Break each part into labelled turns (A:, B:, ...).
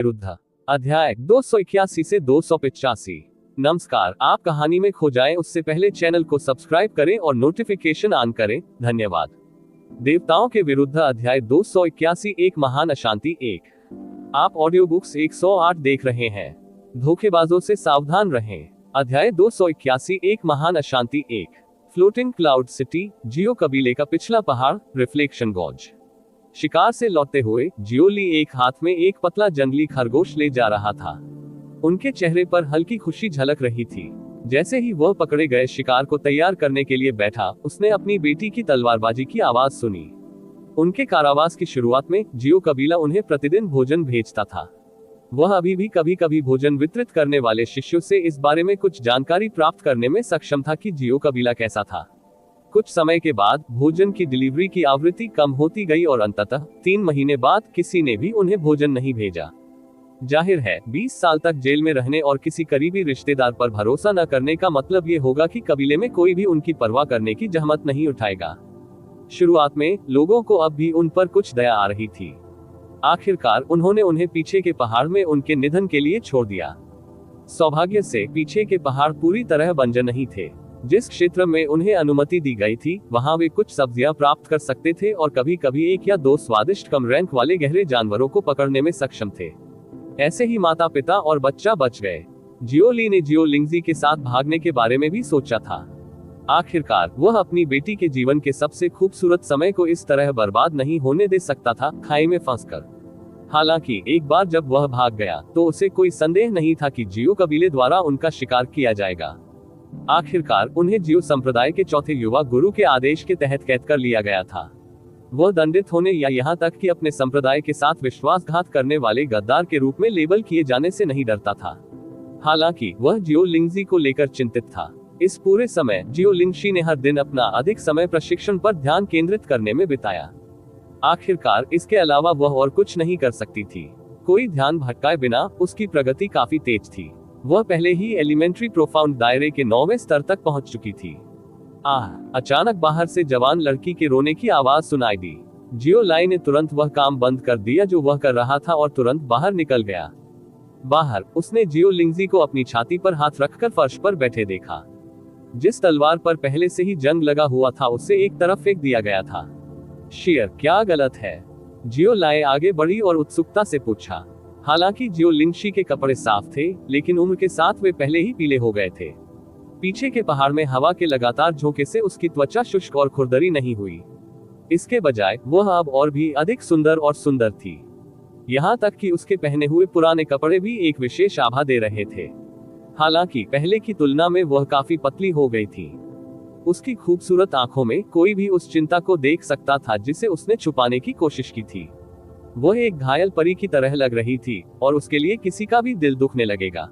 A: विरुद्ध। अध्याय 281 से 285। नमस्कार, आप कहानी में खो जाएं उससे पहले चैनल को सब्सक्राइब करें और नोटिफिकेशन ऑन करें। धन्यवाद। देवताओं के विरुद्ध अध्याय 281, एक महान अशांति। एक। आप ऑडियो बुक्स 108 देख रहे हैं। धोखेबाजों से सावधान रहें। अध्याय 281, एक महान अशांति। एक। Floating cloud city. जियो कबीले का पिछला पहाड़, रिफ्लेक्शन गॉज। शिकार से लौटते हुए जियोली एक हाथ में एक पतला जंगली खरगोश ले जा रहा था। उनके चेहरे पर हल्की खुशी झलक रही थी। जैसे ही वह पकड़े गए शिकार को तैयार करने के लिए बैठा, उसने अपनी बेटी की तलवारबाजी की आवाज सुनी। उनके कारावास की शुरुआत में जियो कबीला उन्हें प्रतिदिन भोजन भेजता था। वह अभी भी कभी कभी भोजन वितरित करने वाले शिष्यों से इस बारे में कुछ जानकारी प्राप्त करने में सक्षम था कि जियो कबीला कैसा था। कुछ समय के बाद भोजन की डिलीवरी की आवृत्ति कम होती गई और अंततः 3 महीने बाद किसी ने भी उन्हें भोजन नहीं भेजा। जाहिर है, 20 साल तक जेल में रहने और किसी करीबी रिश्तेदार पर भरोसा न करने का मतलब ये होगा कि कबीले में कोई भी उनकी परवाह करने की जहमत नहीं उठाएगा। शुरुआत में लोगों को अब भी उन पर कुछ दया आ रही थी। आखिरकार उन्होंने उन्हें पीछे के पहाड़ में उनके निधन के लिए छोड़ दिया। सौभाग्य से पीछे के पहाड़ पूरी तरह बंजर नहीं थे। जिस क्षेत्र में उन्हें अनुमति दी गई थी, वहां वे कुछ सब्जियां प्राप्त कर सकते थे और कभी कभी 1 या 2 स्वादिष्ट कम रैंक वाले गहरे जानवरों को पकड़ने में सक्षम थे। ऐसे ही माता पिता और बच्चा बच गए। जियोली ने जियो लिंगजी के साथ भागने के बारे में भी सोचा था। आखिरकार वह अपनी बेटी के जीवन के सबसे खूबसूरत समय को इस तरह बर्बाद नहीं होने दे सकता था, खाई में फंसकर। हालांकि एक बार जब वह भाग गया तो उसे कोई संदेह नहीं था कि जियो कबीले द्वारा उनका शिकार किया जाएगा। आखिरकार उन्हें जियो संप्रदाय के चौथे युवा गुरु के आदेश के तहत कैद कर लिया गया था। वह दंडित होने या यहाँ तक कि अपने संप्रदाय के साथ विश्वासघात करने वाले गद्दार के रूप में लेबल किए जाने से नहीं डरता था। हालांकि वह जियो लिंगजी को लेकर चिंतित था। इस पूरे समय जियो लिंगशी ने हर दिन अपना अधिक समय प्रशिक्षण पर ध्यान केंद्रित करने में बिताया। आखिरकार इसके अलावा वह और कुछ नहीं कर सकती थी। कोई ध्यान भटकाए बिना उसकी प्रगति काफी तेज थी। वह पहले ही एलिमेंट्री प्रोफाउंड दायरे के 9वें स्तर तक पहुंच चुकी थी। अचानक बाहर से जवान लड़की के रोने की आवाज सुनाई दी। जियो लाई ने तुरंत वह काम बंद कर दिया जो वह कर रहा था और तुरंत बाहर निकल गया। बाहर उसने जियो लिंगजी को अपनी छाती पर हाथ रखकर फर्श पर बैठे देखा। जिस तलवार पर पहले से ही जंग लगा हुआ था उसे एक तरफ फेंक दिया गया था। शेर, क्या गलत है? जियो लाई आगे बढ़ी और उत्सुकता से पूछा। हालांकि जियो लिंगशी के कपड़े साफ थे, लेकिन उम्र के साथ वे पहले ही पीले हो गए थे। पीछे के पहाड़ में हवा के लगातार झोंके से उसकी त्वचा शुष्क और खुरदरी नहीं हुई। इसके बजाय वह अब और भी अधिक सुंदर और सुंदर थी। यहाँ तक कि उसके पहने हुए पुराने कपड़े भी एक विशेष आभा दे रहे थे। हालांकि पहले की तुलना में वह काफी पतली हो गई थी। उसकी खूबसूरत आंखों में कोई भी उस चिंता को देख सकता था जिसे उसने छुपाने की कोशिश की थी। वह एक घायल परी की तरह लग रही थी और उसके लिए किसी का भी दिल दुखने लगेगा।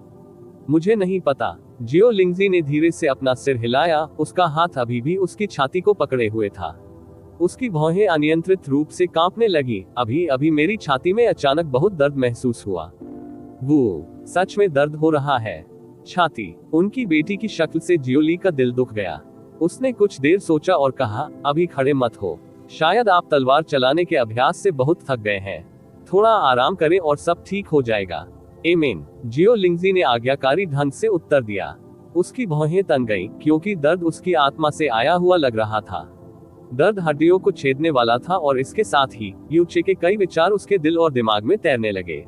A: मुझे नहीं पता। जियो लिंगजी ने धीरे से अपना सिर हिलाया। उसका हाथ अभी भी उसकी छाती को पकड़े हुए था। उसकी भौहें अनियंत्रित रूप से कांपने लगी। अभी अभी मेरी छाती में अचानक बहुत दर्द महसूस हुआ। वो सच में दर्द हो रहा है। छाती। उनकी बेटी की शक्ल से जियोली का दिल दुख गया। उसने कुछ देर सोचा और कहा, अभी खड़े मत हो। शायद आप तलवार चलाने के अभ्यास से बहुत थक गए हैं। थोड़ा आराम करें और सब ठीक हो जाएगा। आमीन, जियो लिंगजी ने आज्ञाकारी ढंग से उत्तर दिया। उसकी भौहें तन गईं, क्योंकि दर्द उसकी आत्मा से आया हुआ लग रहा था। दर्द हड्डियों को छेदने वाला था और इसके साथ ही यूचे के कई विचार उसके दिल और दिमाग में तैरने लगे।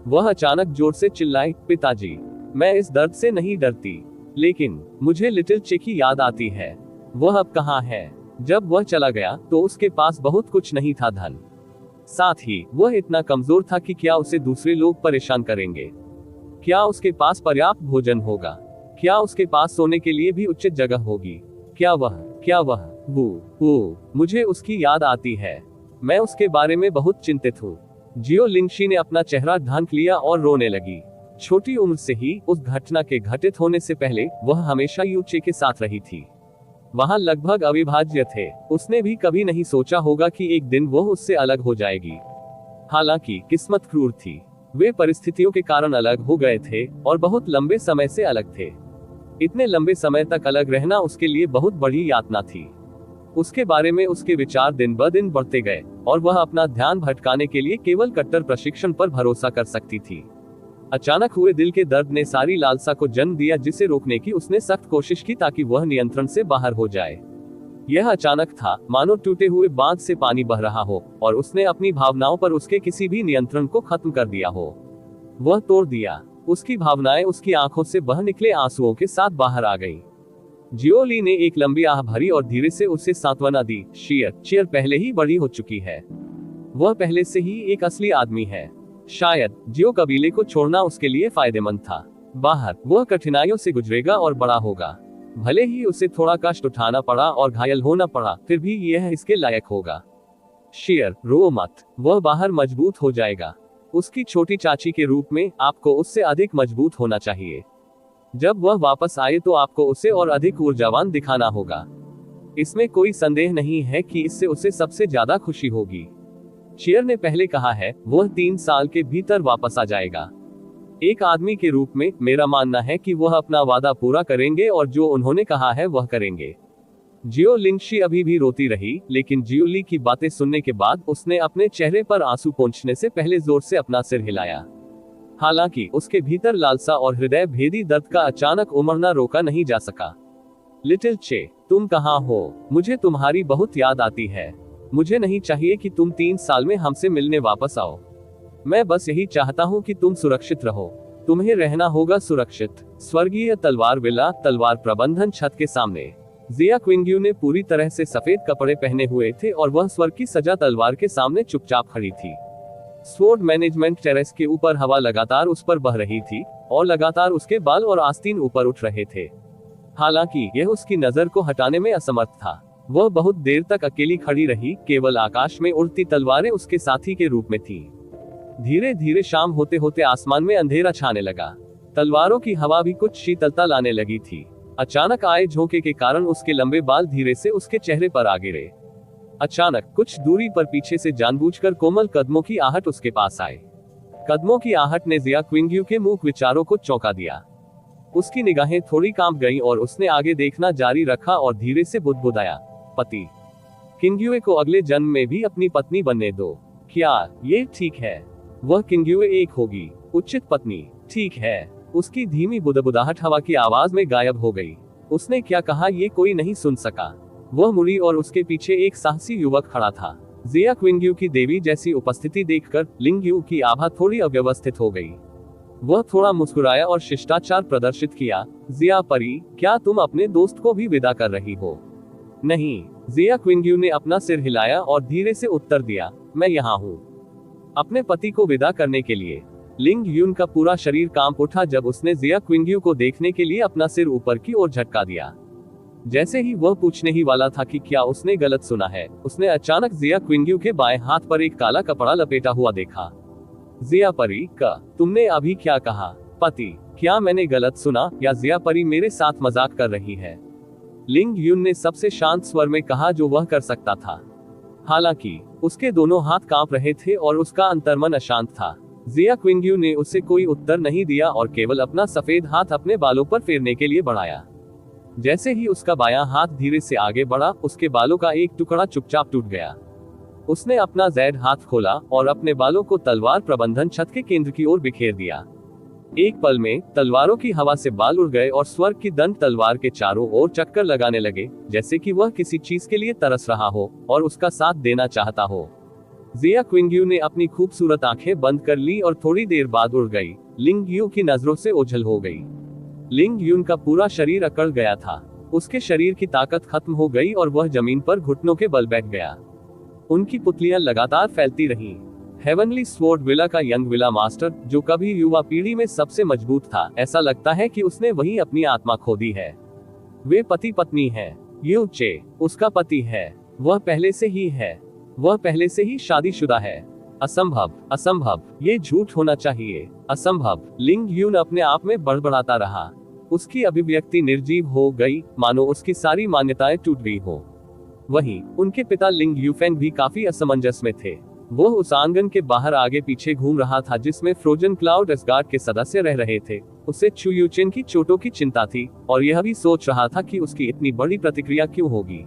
A: वह अचानक जोर से चिल्लाई, पिताजी, मैं इस दर्द से नहीं डरती, लेकिन मुझे लिटिल चिकी याद आती है। वह अब कहाँ है? जब वह चला गया तो उसके पास बहुत कुछ नहीं था। धन, साथ ही वह इतना कमजोर था कि क्या उसे दूसरे लोग परेशान करेंगे? क्या उसके पास पर्याप्त भोजन होगा? क्या उसके पास सोने के लिए भी उचित जगह होगी? क्या वह वो मुझे उसकी याद आती है। मैं उसके बारे में बहुत चिंतित हूँ। जियो लिंगशी ने अपना चेहरा ढांक लिया और रोने लगी। छोटी उम्र से ही उस घटना के घटित होने से पहले वह हमेशा यूचे के साथ रही थी। वहां लगभग अविभाज्य थे। उसने भी कभी नहीं सोचा होगा कि एक दिन वह उससे अलग हो जाएगी। हालांकि किस्मत क्रूर थी। वे परिस्थितियों के कारण अलग हो गए थे और बहुत लंबे समय से अलग थे। इतने लंबे समय तक अलग रहना उसके लिए बहुत बड़ी यातना थी। उसके बारे में उसके विचार दिन ब दिन बढ़ते गए और वह अपना ध्यान भटकाने के लिए केवल कट्टर प्रशिक्षण पर भरोसा कर सकती थी। अचानक हुए दिल के दर्द ने सारी लालसा को जन्म दिया, जिसे रोकने की उसने सख्त कोशिश की ताकि वह नियंत्रण से बाहर हो जाए। यह अचानक था, मानो टूटे हुए बांध से पानी बह रहा हो और उसने अपनी भावनाओं पर उसके किसी भी नियंत्रण को खत्म कर दिया हो। वह तोड़ दिया। उसकी भावनाएं उसकी आंखों से बह निकले आंसुओं के साथ बाहर आ गई। जियो ली ने एक लंबी आह भरी और धीरे से उसे सांत्वना दी। चीयर पहले ही बड़ी हो चुकी है। वह पहले से ही एक असली आदमी है। शायद जियो कबीले को छोड़ना उसके लिए फायदेमंद था। बाहर वह कठिनाइयों से गुजरेगा और बड़ा होगा। भले ही उसे थोड़ा कष्ट उठाना पड़ा और घायल होना पड़ा, फिर भी यह इसके लायक होगा। रो मत, वह बाहर मजबूत हो जाएगा। उसकी छोटी चाची के रूप में आपको उससे अधिक मजबूत होना चाहिए। जब वह वापस आए तो आपको उसे और अधिक ऊर्जावान दिखाना होगा। इसमें कोई संदेह नहीं है कि इससे उसे सबसे ज्यादा खुशी होगी। चियर ने पहले कहा है, वह 3 साल के भीतर वापस आ जाएगा। एक आदमी के रूप में मेरा मानना है कि वह अपना वादा पूरा करेंगे और जो उन्होंने कहा है वह करेंगे। जियो लिंगशी अभी भी रोती रही, लेकिन जियो ली की बातें सुनने के बाद उसने अपने चेहरे पर आंसू पोंछने से पहले जोर से अपना सिर हिलाया। हालांकि उसके भीतर लालसा और हृदय भेदी दर्द का अचानक उमड़ना रोका नहीं जा सका। लिटिल चे, तुम कहाँ हो? मुझे तुम्हारी बहुत याद आती है। मुझे नहीं चाहिए कि तुम 3 साल में हमसे मिलने वापस आओ। मैं बस यही चाहता हूँ कि तुम सुरक्षित रहो। तुम्हें रहना होगा सुरक्षित। स्वर्गीय तलवार विला, तलवार प्रबंधन छत के सामने। जिया क्विंग्यू ने पूरी तरह से सफेद कपड़े पहने हुए थे और वह स्वर्ग की सजा तलवार के सामने चुपचाप खड़ी थी। स्वॉर्ड मैनेजमेंट टेरेस के ऊपर हवा लगातार उस पर बह रही थी और लगातार उसके बाल और आस्तीन ऊपर उठ रहे थे। हालांकि यह उसकी नजर को हटाने में असमर्थ था। वह बहुत देर तक अकेली खड़ी रही, केवल आकाश में उड़ती तलवारें उसके साथी के रूप में थी। धीरे धीरे शाम होते होते आसमान में अंधेरा छाने लगा। तलवारों की हवा भी कुछ शीतलता लाने लगी थी। अचानक आए झोंके के कारण उसके लंबे बाल धीरे से उसके चेहरे पर आ गिरे। अचानक कुछ दूरी पर पीछे से जानबूझकर कोमल कदमों की आहट उसके पास आए। कदमों की आहट ने जिया क्विंग्यू के मूक विचारों को चौंका दिया। उसकी निगाहें थोड़ी कांप गईं और उसने आगे देखना जारी रखा और धीरे से बुदबुदाया, पति। किंग्युए को अगले जन्म में भी अपनी पत्नी बनने दो। क्या ये ठीक है? वह किंग्युए एक होगी, उचित पत्नी। ठीक है। उसकी धीमी बुदबुदाहट हवा की आवाज में गायब हो गई। उसने क्या कहा ये कोई नहीं सुन सका। वह मुड़ी और उसके पीछे एक साहसी युवक खड़ा था। जिया क्विंग्यू की देवी जैसी उपस्थिति देखकर लिंग्यू की आभा थोड़ी अव्यवस्थित हो गई। वह थोड़ा मुस्कुराया और शिष्टाचार प्रदर्शित किया। जिया परी, क्या तुम अपने दोस्त को भी विदा कर रही हो? नहीं। जिया क्विंग्यू ने अपना सिर हिलाया और धीरे से उत्तर दिया, मैं यहाँ हूँ अपने पति को विदा करने के लिए। लिंग यून का पूरा शरीर कांप उठा जब उसने जिया क्विंग्यू को देखने के लिए अपना सिर ऊपर की ओर झटका दिया। जैसे ही वह पूछने ही वाला था कि क्या उसने गलत सुना है, उसने अचानक जिया क्विंग्यू के बाएं हाथ पर एक काला कपड़ा लपेटा हुआ देखा। जिया परी, तुमने अभी क्या कहा? पति, क्या मैंने गलत सुना या जिया परी मेरे साथ मजाक कर रही है? लिंग यून ने सबसे शांत स्वर में कहा जो वह कर सकता था। हालांकि उसके दोनों हाथ कांप रहे थे और उसका अंतर्मन अशांत था। जिया क्विंग्यू ने उसे कोई उत्तर नहीं दिया और केवल अपना सफेद हाथ अपने बालों पर फेरने के लिए बढ़ाया। जैसे ही उसका बायां हाथ धीरे से आगे बढ़ा, उसके बालों का एक टुकड़ा चुपचाप टूट गया। उसने अपना ज़ैड हाथ खोला और अपने बालों को तलवार प्रबंधन छत के केंद्र की ओर बिखेर दिया। एक पल में तलवारों की हवा से बाल उड़ गए और स्वर्ग की दंत तलवार के चारों ओर चक्कर लगाने लगे, जैसे कि वह किसी चीज के लिए तरस रहा हो और उसका साथ देना चाहता हो। जिया क्विंग्यू ने अपनी खूबसूरत आंखें बंद कर ली और थोड़ी देर बाद उड़ गई। लिंग यू की नजरों से ओझल हो गई। लिंग यून का पूरा शरीर अकड़ गया था। उसके शरीर की ताकत खत्म हो गई और वह जमीन पर घुटनों के बल बैठ गया। उनकी पुतलियां लगातार फैलती रहीं। हेवनली स्वॉर्ड विला का यंग विला मास्टर, जो कभी युवा पीढ़ी में सबसे मजबूत था, ऐसा लगता है कि उसने वहीं अपनी आत्मा खो दी है। वे पति पत्नी हैं। यू चे उसका पति है। वह पहले से ही है। वह पहले से ही शादीशुदा है। असंभव, असंभव, ये झूठ होना चाहिए। असंभव। लिंग यून अपने आप में बड़बड़ाता रहा। उसकी अभिव्यक्ति निर्जीव हो गई, मानो उसकी सारी मान्यताएं टूट गई हो। वहीं उनके पिता लिंग यूफेंग भी काफी असमंजस में थे। वो उस आंगन के बाहर आगे पीछे घूम रहा था जिसमें फ्रोजन क्लाउड एसगार्ड के सदस्य रह रहे थे। उसे चू यूचेन की चोटों की चिंता थी और यह भी सोच रहा था कि उसकी इतनी बड़ी प्रतिक्रिया क्यों होगी।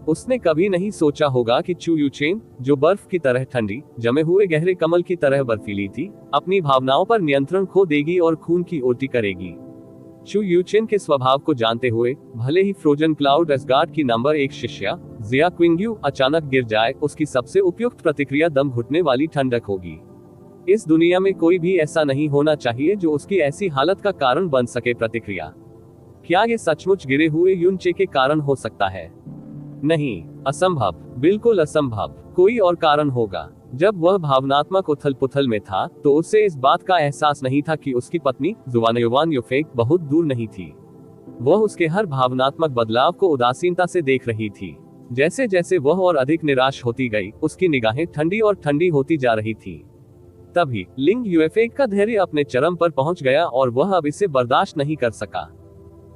A: उसने कभी नहीं सोचा होगा कि चू यूचेन, जो बर्फ की तरह ठंडी, जमे हुए गहरे कमल की तरह बर्फीली थी, अपनी भावनाओं पर नियंत्रण खो देगी और खून की उल्टी करेगी। चू यूचेन के स्वभाव को जानते हुए, भले ही फ्रोजन क्लाउड एसगार्ड की नंबर 1 शिष्या जिया क्विंग्यू अचानक गिर जाए, उसकी सबसे उपयुक्त प्रतिक्रिया दम घुटने वाली ठंडक होगी। इस दुनिया में कोई भी ऐसा नहीं होना चाहिए जो उसकी ऐसी हालत का कारण बन सके। प्रतिक्रिया, क्या ये सचमुच गिरे हुए यूनचे के कारण हो सकता है? नहीं, असंभव, बिल्कुल असंभव। कोई और कारण होगा। जब वह भावनात्मक उथल पुथल में था, तो उसे इस बात का एहसास नहीं था कि उसकी पत्नी जुआन युफेक बहुत दूर नहीं थी। वह उसके हर भावनात्मक बदलाव को उदासीनता से देख रही थी। जैसे जैसे वह और अधिक निराश होती गई, उसकी निगाहें ठंडी और ठंडी होती जा रही थी। तभी लिंग युफेक का धैर्य अपने चरम पर पहुंच गया और वह अब इसे बर्दाश्त नहीं कर सका।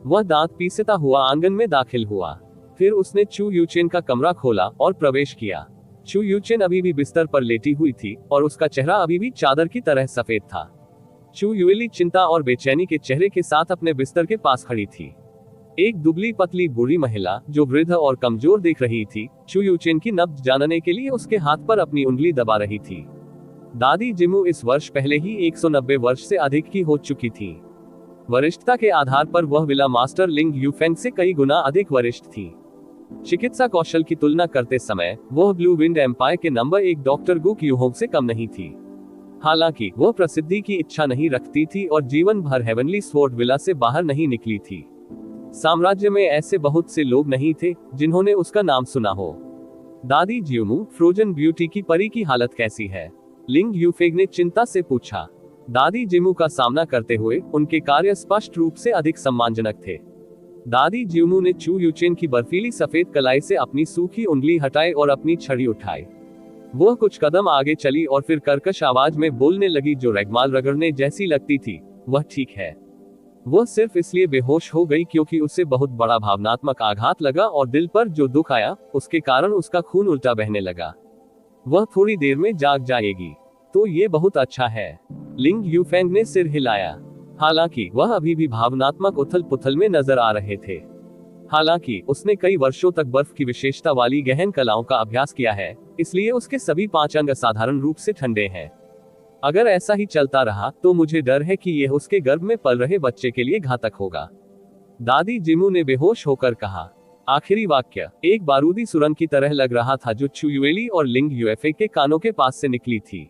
A: वह दांत पीसता हुआ आंगन में दाखिल हुआ। फिर उसने चू यूचेन का कमरा खोला और प्रवेश किया। चू यूचेन अभी भी बिस्तर पर लेटी हुई थी और उसका चेहरा अभी भी चादर की तरह सफेद था। चू युएली चिंता और बेचैनी के चेहरे के साथ अपने बिस्तर के पास खड़ी थी। एक दुबली पतली बूढ़ी महिला, जो वृद्ध और कमजोर दिख रही थी, चू यूचेन की नब्ज जानने के लिए उसके हाथ पर अपनी उंगली दबा रही थी। दादी जिमू इस वर्ष पहले ही 190 वर्ष से अधिक की हो चुकी थी। वरिष्ठता के आधार पर वह विला मास्टर लिंग यूफेंग से कई गुना अधिक वरिष्ठ थी। चिकित्सा कौशल की तुलना करते समय वह ब्लू विंड एम्पायर के नंबर 1 डॉक्टर गुक यूहोंग से कम नहीं थी। हालांकि वह प्रसिद्धि की इच्छा नहीं रखती थी और जीवन भर हेवनली स्वॉर्ड विला से बाहर नहीं निकली थी। साम्राज्य में ऐसे बहुत से लोग नहीं थे जिन्होंने उसका नाम सुना हो। दादी जियोमू, फ्रोजन ब्यूटी की परी की हालत कैसी है? लिंग यूफेग ने चिंता से पूछा। दादी जिमू का सामना करते हुए उनके कार्य स्पष्ट रूप से अधिक सम्मानजनक थे। दादी जियोमू ने चू यूचेन की बर्फीली सफेद कलाई से अपनी सूखी उंगली हटाई और अपनी छड़ी उठाई। वह कुछ कदम आगे चली और फिर कर्कश आवाज में बोलने लगी, जो रगमाल रगड़ने जैसी लगती थी। वह ठीक है। वह सिर्फ इसलिए बेहोश हो गई क्योंकि उसे बहुत बड़ा भावनात्मक आघात लगा और दिल पर जो दुख आया, उसके कारण उसका खून उल्टा बहने लगा। वह थोड़ी देर में जाग जाएगी। तो ये बहुत अच्छा है। लिंग यूफेंग ने सिर हिलाया। हालांकि वह अभी भी भावनात्मक उथल पुथल में नजर आ रहे थे। हालांकि उसने कई वर्षों तक बर्फ की विशेषता वाली गहन कलाओं का अभ्यास किया है, इसलिए उसके सभी 5 अंग असाधारण रूप से ठंडे हैं। अगर ऐसा ही चलता रहा तो मुझे डर है कि यह उसके गर्भ में पल रहे बच्चे के लिए घातक होगा। दादी जिमू ने बेहोश होकर कहा। आखिरी वाक्य एक बारूदी सुरंग की तरह लग रहा था जो चू युएली और लिंग यूएफे के कानों के पास से निकली थी।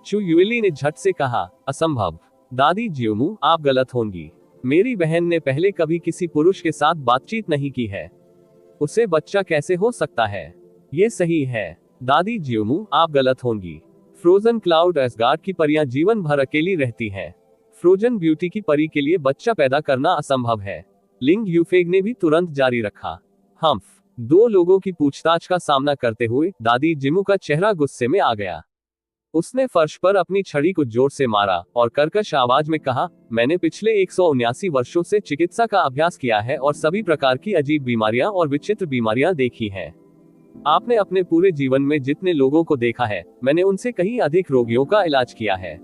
A: चू युएली ने झट से कहा, असंभव। दादी जियोमू, आप गलत होंगी। मेरी बहन ने पहले कभी किसी पुरुष के साथ बातचीत नहीं की है। उसे बच्चा कैसे हो सकता है? ये सही है। दादी जियोमू, आप गलत होंगी। फ्रोजन क्लाउड एसगार्ड की परियां जीवन भर अकेली रहती हैं। फ्रोजन ब्यूटी की परी के लिए बच्चा पैदा करना असंभव है। लिंग यूफेग ने भी तुरंत जारी रखा। हम्फ। 2 लोगों की पूछताछ का सामना करते हुए दादी जिमू का चेहरा गुस्से में आ गया। उसने फर्श पर अपनी छड़ी को जोर से मारा और कर्कश आवाज में कहा, मैंने पिछले 179 वर्षों से चिकित्सा का अभ्यास किया है और सभी प्रकार की अजीब बीमारियां और विचित्र बीमारियां देखी हैं। आपने अपने पूरे जीवन में जितने लोगों को देखा है, मैंने उनसे कहीं अधिक रोगियों का इलाज किया है।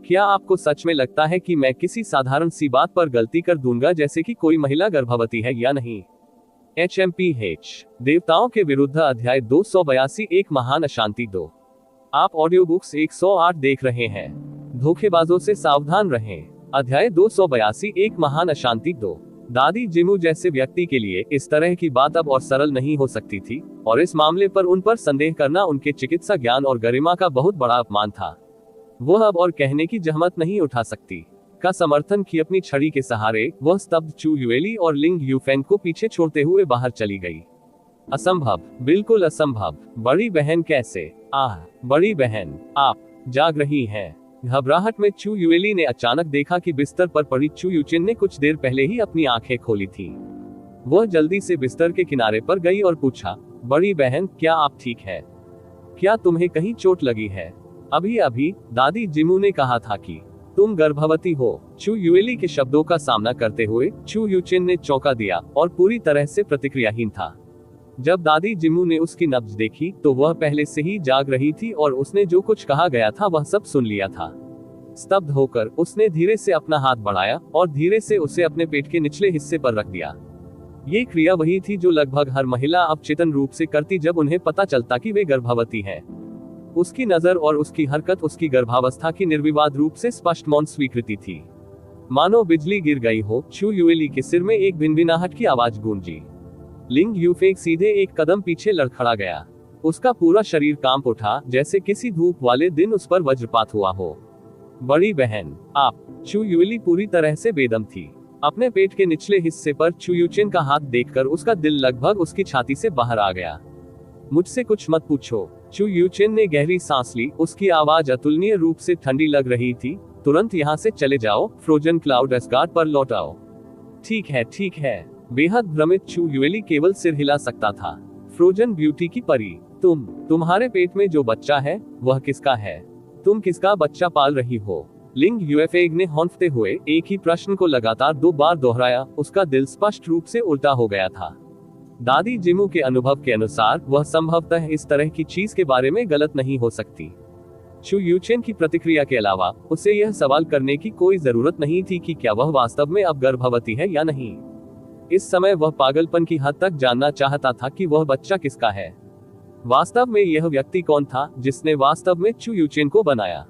A: क्या आपको सच में लगता है कि मैं किसी साधारण सी बात पर गलती कर दूंगा, जैसे कि कोई महिला गर्भवती है या नहीं? HMPH देवताओं के विरुद्ध अध्याय 282 एक महान अशांति 2। आप ऑडियो बुक्स 108 देख रहे हैं। धोखेबाजों से सावधान रहें। अध्याय 282 एक महान अशांति 2। दादी जिमू जैसे व्यक्ति के लिए इस तरह की बात अब और सरल नहीं हो सकती थी, और इस मामले पर उन पर संदेह करना उनके चिकित्सा ज्ञान और गरिमा का बहुत बड़ा अपमान था। वह अब और कहने की जहमत नहीं उठा सकती। का समर्थन की अपनी छड़ी के सहारे वह स्तब्ध चू युएली और लिंग यूफेंग को पीछे छोड़ते हुए बाहर चली गई। असंभव, बिल्कुल असंभव। बड़ी बहन कैसे? आह, बड़ी बहन, आप जाग रही हैं। घबराहट में चू युएली ने अचानक देखा कि बिस्तर पर पड़ी चू यूचेन ने कुछ देर पहले ही अपनी आंखें खोली थी। वह जल्दी से बिस्तर के किनारे पर गई और पूछा, बड़ी बहन, क्या आप ठीक है? क्या तुम्हें कहीं चोट लगी है? अभी अभी दादी जिमू ने कहा था कि तुम गर्भवती हो। चू युएली के शब्दों का सामना करते हुए चू यूचेन ने चौंका दिया और पूरी तरह से प्रतिक्रियाहीन था। जब दादी जिमू ने उसकी नब्ज देखी तो वह पहले से ही जाग रही थी और उसने जो कुछ कहा गया था वह सब सुन लिया था। स्तब्ध होकर उसने धीरे से अपना हाथ बढ़ाया और धीरे से उसे अपने पेट के निचले हिस्से पर रख दिया। ये क्रिया वही थी जो लगभग हर महिला अवचेतन रूप से करती जब उन्हें पता चलता कि वे गर्भवती हैं। उसकी नजर और उसकी हरकत उसकी गर्भावस्था की निर्विवाद रूप से स्पष्ट मौन स्वीकृति थी। मानो बिजली गिर गई हो, चू युएली के सिर में एक भिनभिनाहट की आवाज गूंजी। लिंग यूफेंग सीधे एक कदम पीछे लड़खड़ा गया। उसका पूरा शरीर कांप उठा, जैसे किसी धूप वाले दिन उस पर वज्रपात हुआ हो। बड़ी बहन, आप। चू युएली पूरी तरह से बेदम थी। अपने पेट के निचले हिस्से पर चू यूचेन का हाथ देखकर उसका दिल लगभग उसकी छाती से बाहर आ गया। मुझसे कुछ मत पूछो। चू यूचेन ने गहरी सांस ली, उसकी आवाज अतुलनीय रूप से ठंडी लग रही थी। तुरंत यहाँ से चले जाओ, फ्रोजन क्लाउड एस्गार्ड पर लौट आओ। ठीक है, ठीक है। बेहद भ्रमित चू युएली केवल सिर हिला सकता था। फ्रोजन ब्यूटी की परी, तुम्हारे पेट में जो बच्चा है वह किसका है? तुम किसका बच्चा पाल रही हो? लिंग यूफेंग ने हौंफते हुए एक ही प्रश्न को लगातार 2 बार दोहराया। उसका दिल स्पष्ट रूप से उल्टा हो गया था। दादी जिमू के अनुभव के अनुसार वह संभवतः इस तरह की चीज के बारे में गलत नहीं हो सकती। चू यूचेन की प्रतिक्रिया के अलावा उसे यह सवाल करने की कोई जरूरत नहीं थी कि क्या वह वास्तव में अब गर्भवती है या नहीं। इस समय वह पागलपन की हद तक जानना चाहता था कि वह बच्चा किसका है। वास्तव में यह व्यक्ति कौन था जिसने वास्तव में चू यूचेन को बनाया?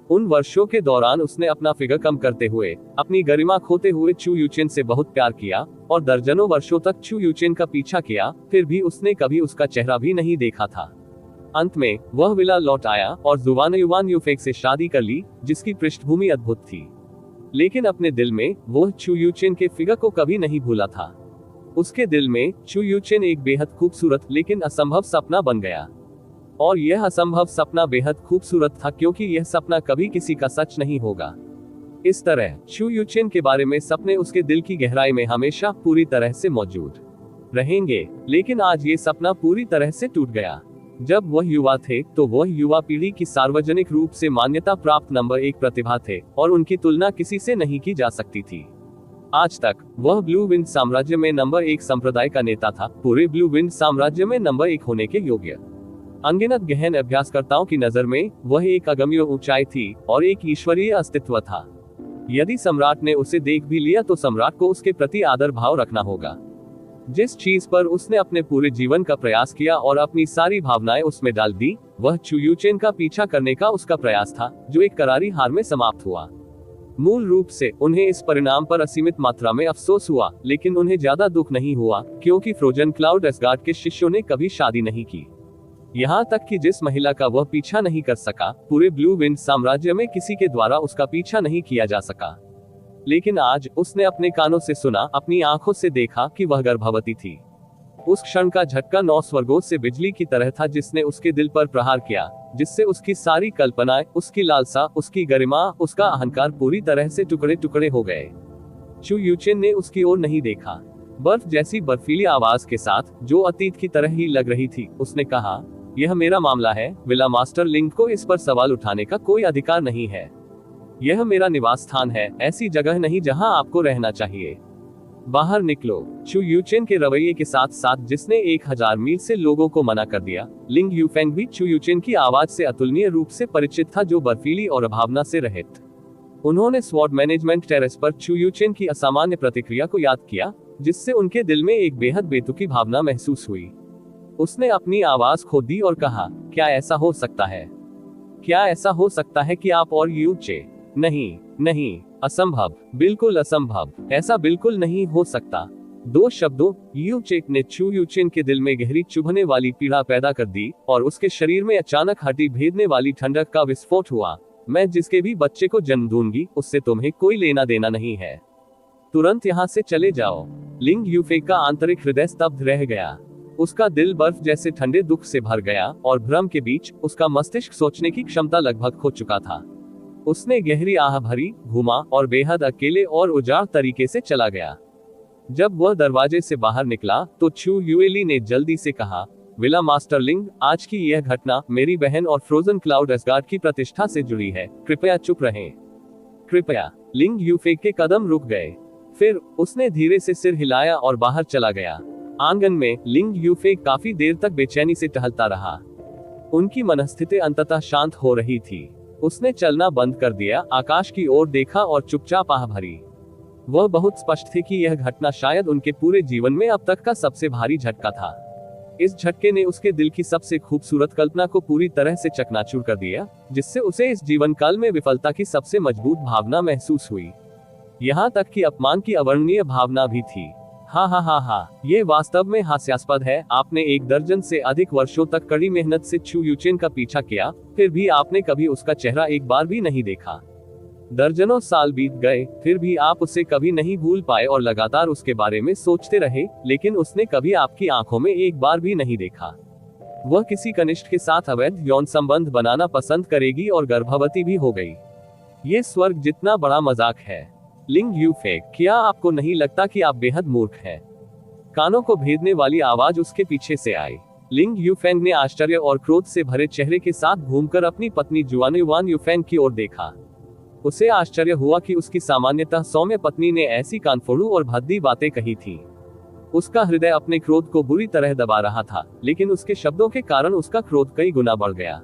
A: उन वर्षों के दौरान उसने अपना फिगर कम करते हुए, अपनी गरिमा खोते हुए चू यूचेन से बहुत प्यार किया और दर्जनों वर्षों तक चू यूचेन का पीछा किया, फिर भी उसने कभी उसका चेहरा भी नहीं देखा था। अंत में वह विला लौट आया और जुवान युवान यूफेंग से शादी कर ली, जिसकी पृष्ठभूमि अद्भुत थी। लेकिन अपने दिल में वह चू यूचेन के फिगर को कभी नहीं भूला था। उसके दिल में चू यूचेन एक बेहद खूबसूरत लेकिन असंभव सपना बन गया। और यह असंभव सपना बेहद खूबसूरत था क्योंकि यह सपना कभी किसी का सच नहीं होगा। इस तरह चू यूचेन के बारे में सपने उसके दिल की गहराई में हमेशा पूरी तरह से मौजूद रहेंगे। लेकिन आज ये सपना पूरी तरह से टूट गया। जब वह युवा थे तो वह युवा पीढ़ी की सार्वजनिक रूप से मान्यता प्राप्त नंबर 1 प्रतिभा थे और उनकी तुलना किसी से नहीं की जा सकती थी। आज तक वह ब्लू विंड साम्राज्य में नंबर 1 संप्रदाय का नेता था, पूरे ब्लू विंड साम्राज्य में नंबर 1 होने के योग्य। अनगिनत गहन अभ्यासकर्ताओं की नजर में वह एक अगम्य ऊंचाई थी और एक ईश्वरीय अस्तित्व था। यदि सम्राट ने उसे देख भी लिया तो सम्राट को उसके प्रति आदर भाव रखना होगा। जिस चीज पर उसने अपने पूरे जीवन का प्रयास किया और अपनी सारी भावनाएं उसमें डाल दी, वह चू यूचेन का पीछा करने का उसका प्रयास था, जो एक करारी हार में समाप्त हुआ। मूल रूप से उन्हें इस परिणाम पर असीमित मात्रा में अफसोस हुआ, लेकिन उन्हें ज्यादा दुख नहीं हुआ क्योंकि फ्रोजन क्लाउड एस्गार्ड के शिष्यों ने कभी शादी नहीं की। यहाँ तक कि जिस महिला का वह पीछा नहीं कर सका, पूरे ब्लू विंड साम्राज्य में किसी के द्वारा उसका पीछा नहीं किया जा सका। लेकिन आज उसने अपने कानों से सुना, अपनी आंखों से देखा कि वह गर्भवती थी। उस क्षण का झटका 9 स्वर्गों से बिजली की तरह था जिसने उसके दिल पर प्रहार किया, जिससे उसकी सारी कल्पनाएं, उसकी लालसा, उसकी गरिमा, उसका अहंकार पूरी तरह से टुकड़े टुकड़े हो गए। चू यूचेन ने उसकी ओर नहीं देखा। बर्फ जैसी बर्फीली आवाज के साथ, जो अतीत की तरह ही लग रही थी, उसने कहा, यह मेरा मामला है, विला मास्टर लिंग को इस पर सवाल उठाने का कोई अधिकार नहीं है। यह मेरा निवास स्थान है, ऐसी जगह नहीं जहां आपको रहना चाहिए। बाहर निकलो। चू यूचेन के रवैये के साथ साथ जिसने 1000 मील से लोगों को मना कर दिया, लिंग यूफेंग भी चू यूचेन की आवाज से अतुलनीय रूप से परिचित था, जो बर्फीली और अभावना से रहित। उन्होंने स्वॉर्ड मैनेजमेंट टेरेस पर चू यूचेन की असामान्य प्रतिक्रिया को याद किया, जिससे उनके दिल में एक बेहद बेतुकी भावना महसूस हुई। उसने अपनी आवाज खो दी और कहा, क्या ऐसा हो सकता है? क्या ऐसा हो सकता है कि आप और यूचे? नहीं, नहीं, असंभव, बिल्कुल असंभव, ऐसा बिल्कुल नहीं हो सकता। 2 शब्दों यूचेक ने चू यूचेन के दिल में गहरी चुभने वाली पीड़ा पैदा कर दी और उसके शरीर में अचानक हड्डी भेदने वाली ठंडक का विस्फोट हुआ। मैं जिसके भी बच्चे को जन्म दूंगी, उससे तुम्हें कोई लेना देना नहीं है। तुरंत यहाँ से चले जाओ। लिंग यूफेंग का आंतरिक हृदय स्तब्ध रह गया। उसका दिल बर्फ जैसे ठंडे दुख से भर गया और भ्रम के बीच उसका मस्तिष्क सोचने की क्षमता लगभग खो चुका था। उसने गहरी आह भरी, घूमा और बेहद अकेले और उजाड़ तरीके से चला गया। जब वह दरवाजे से बाहर निकला तो चू युएली ने जल्दी से कहा, विला मास्टर लिंग, आज की यह घटना मेरी बहन और फ्रोजन क्लाउड एस्गार्ड की प्रतिष्ठा से जुड़ी है, कृपया चुप रहें। कृपया। लिंग यूफेंग के कदम रुक गए। फिर उसने धीरे से सिर हिलाया और बाहर चला गया। आंगन में लिंग यूफेंग काफी देर तक बेचैनी से टहलता रहा। उनकी मनस्थिति अंततः शांत हो रही थी। उसने चलना बंद कर दिया, आकाश की ओर देखा और चुपचाप आह भरी। वह बहुत स्पष्ट थे कि यह घटना शायद उनके पूरे जीवन में अब तक का सबसे भारी झटका था। इस झटके ने उसके दिल की सबसे खूबसूरत कल्पना को पूरी तरह से चकनाचूर कर दिया, जिससे उसे इस जीवन काल में विफलता की सबसे मजबूत भावना महसूस हुई। यहाँ तक कि अपमान की अवर्णनीय भावना भी थी। हा, ये वास्तव में हास्यास्पद है। आपने 1 दर्जन से अधिक वर्षों तक कड़ी मेहनत से चू यूचेन का पीछा किया, फिर भी आपने कभी उसका चेहरा एक बार भी नहीं देखा। दर्जनों साल बीत गए, फिर भी आप उसे कभी नहीं भूल पाए और लगातार उसके बारे में सोचते रहे, लेकिन उसने कभी आपकी आंखों में एक बार भी नहीं देखा। वह किसी कनिष्ठ के साथ अवैध यौन संबंध बनाना पसंद करेगी और गर्भवती भी हो गई। ये स्वर्ग जितना बड़ा मजाक है। लिंग यूफेंग, क्या आपको नहीं लगता कि आप बेहद मूर्ख हैं? कानों को भेदने वाली आवाज उसके पीछे से आई। लिंग यूफेंग ने आश्चर्य और क्रोध से भरे चेहरे के साथ घूमकर अपनी पत्नी जुआन युवान यूफेंग की ओर देखा। उसे आश्चर्य हुआ कि उसकी सामान्यतः सौम्य पत्नी ने ऐसी कानफोड़ू और भद्दी बातें कही थी। उसका हृदय अपने क्रोध को बुरी तरह दबा रहा था, लेकिन उसके शब्दों के कारण उसका क्रोध कई गुना बढ़ गया।